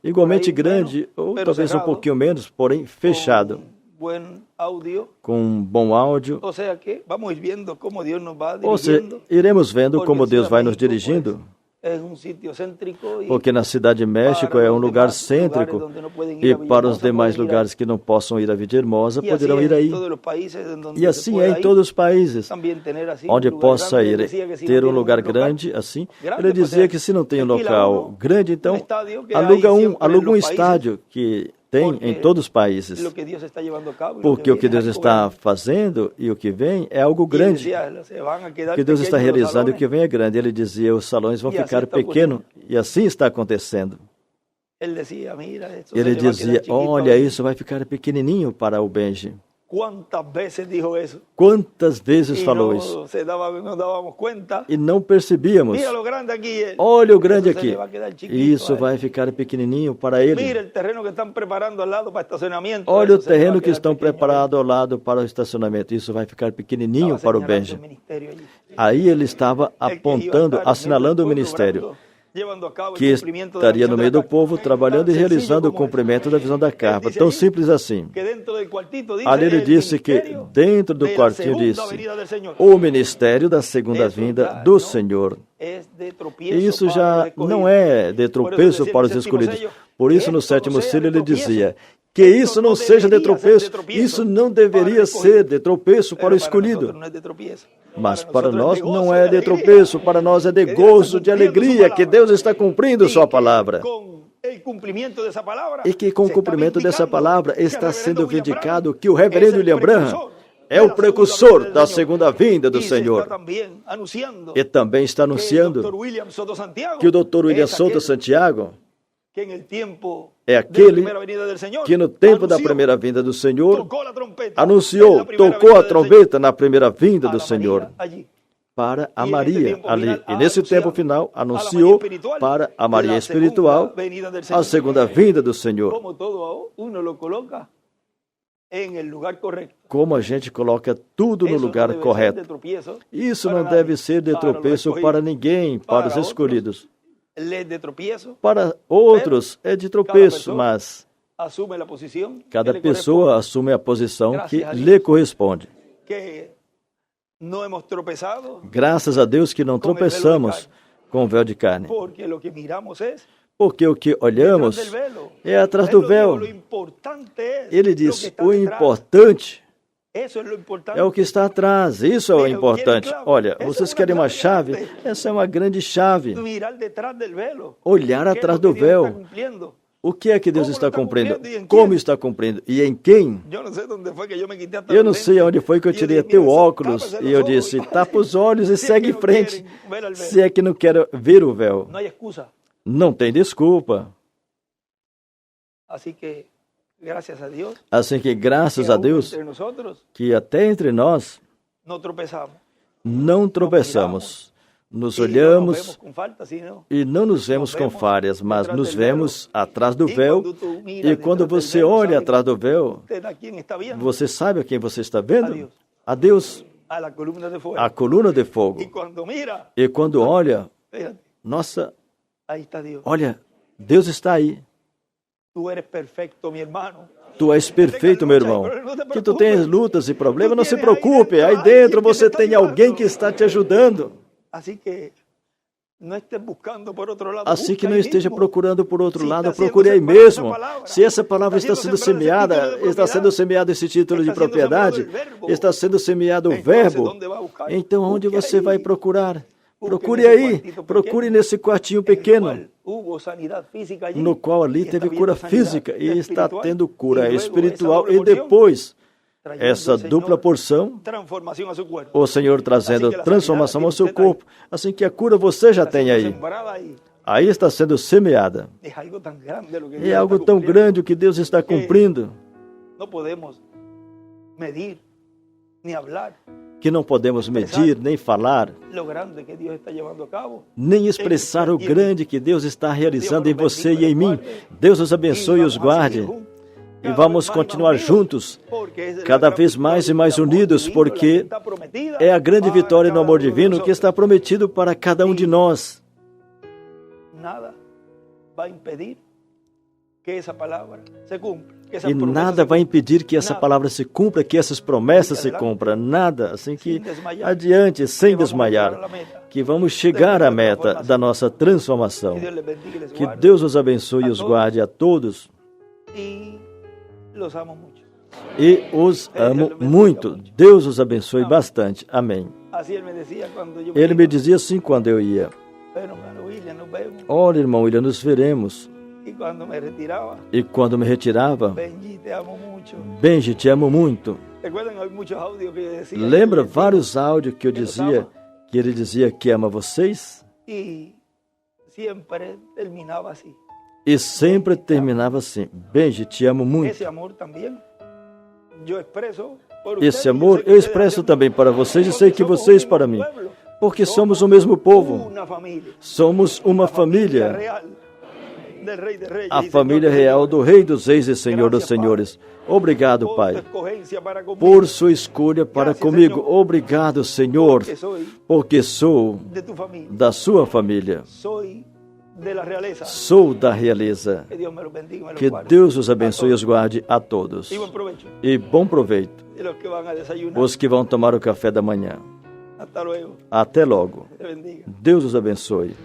igualmente grande, ou talvez um pouquinho menos, porém fechado, com um bom áudio. Ou seja, iremos vendo como Deus vai nos dirigindo, Porque na cidade de México é um lugar cêntrico e para os demais lugares que não possam ir a Villahermosa poderão ir aí. E assim é em todos os países, onde possa ir, ter um lugar grande assim. Ele dizia que se não tem um local grande, então aluga um estádio que tem em todos os países. Porque o que Deus está fazendo e o que vem é algo grande. O que Deus está realizando e o que vem é grande. Ele dizia, os salões vão ficar pequenos. E assim está acontecendo. Ele dizia, olha, isso vai ficar pequenininho para o Benji. Quantas vezes falou isso? E não percebíamos. Olha o grande aqui. Isso vai ficar pequenininho para ele. Olha o terreno que estão preparando ao lado para o estacionamento. Isso vai ficar pequenininho para o Benji. Aí ele estava apontando, assinalando o ministério, que estaria no meio do povo, trabalhando e realizando o cumprimento da visão da carpa. Tão simples assim. Ali ele disse que, dentro do quartinho, disse, o ministério da segunda vinda do Senhor. E isso já não é de tropeço para os escolhidos. Por isso, no 7º selo, ele dizia, que isso não seja de tropeço, isso não deveria ser de tropeço para o escolhido. Mas para nós não é de tropeço, para nós é de gozo, de alegria, que Deus está cumprindo sua palavra. E que com o cumprimento dessa palavra está sendo vindicado que o reverendo William Branham é o precursor da segunda vinda do Senhor. E também está anunciando que o Dr. William Souto Santiago é aquele que no tempo da primeira vinda do Senhor anunciou, tocou a trombeta na primeira vinda do Senhor para a Maria ali. E nesse tempo final anunciou para a Maria espiritual a segunda vinda do Senhor. Como a gente coloca tudo no lugar correto. Isso não deve ser de tropeço para ninguém, para os escolhidos. Para outros é de tropeço, mas cada pessoa assume a posição que lhe corresponde. Graças a Deus que não tropeçamos com o véu de carne. Porque o que olhamos é atrás do véu. Ele diz, o importante é o que está atrás, isso é o importante. Olha, vocês querem uma chave? Essa é uma grande chave. Olhar atrás do véu. O que é que Deus está cumprindo? Como está cumprindo? E em quem? Eu não sei onde foi que eu tirei até o óculos e eu disse, tapa os olhos e segue em frente. Se é que não quero ver o véu. Não tem desculpa. Assim que, graças a Deus, que até entre nós não tropeçamos. Nos olhamos e não nos vemos com falhas, mas nos vemos atrás do véu. E quando você olha atrás do véu, você sabe a quem você está vendo? A Deus, a coluna de fogo. E quando olha, nossa, olha, Deus está aí. Tu és perfeito, meu irmão. Que tu tenhas lutas e problemas, não se preocupe. Aí dentro você tem alguém que está te ajudando. Assim que não esteja procurando por outro lado, procure aí mesmo. Se essa palavra está sendo semeada esse título de propriedade, está sendo semeado o verbo, então onde você vai procurar? Procure aí, procure nesse quartinho pequeno, no qual ali teve cura física e está tendo cura espiritual e depois essa dupla porção, o Senhor trazendo transformação ao seu corpo, assim que a cura você já tem aí. Aí está sendo semeada. É algo tão grande o que Deus está cumprindo, que não podemos medir, nem falar, nem expressar o grande que Deus está realizando em você e em mim. Deus os abençoe e os guarde. E vamos continuar juntos, cada vez mais e mais unidos, porque é a grande vitória no amor divino que está prometido para cada um de nós. E nada vai impedir que essa palavra se cumpra, que essas promessas se cumpram. Nada. Assim que adiante, sem desmaiar, que vamos chegar à meta da nossa transformação. Que Deus os abençoe e os guarde a todos. E os amo muito. Deus os abençoe bastante. Amém. Ele me dizia assim quando eu ia: olha, irmão William, nos veremos. E quando me retirava, Benji, te amo muito. Lembra vários áudios que eu dizia, que ele dizia que ama vocês? E sempre terminava assim: Benji, te amo muito. Esse amor eu expresso também para vocês e sei que vocês para mim, porque somos o mesmo povo. Somos uma família. A família real do Rei dos Reis e Senhor dos Senhores. Obrigado, Pai, por sua escolha para comigo. Obrigado, Senhor, porque sou da sua família. Sou da realeza. Que Deus os abençoe e os guarde a todos. E bom proveito. Os que vão tomar o café da manhã. Até logo. Deus os abençoe.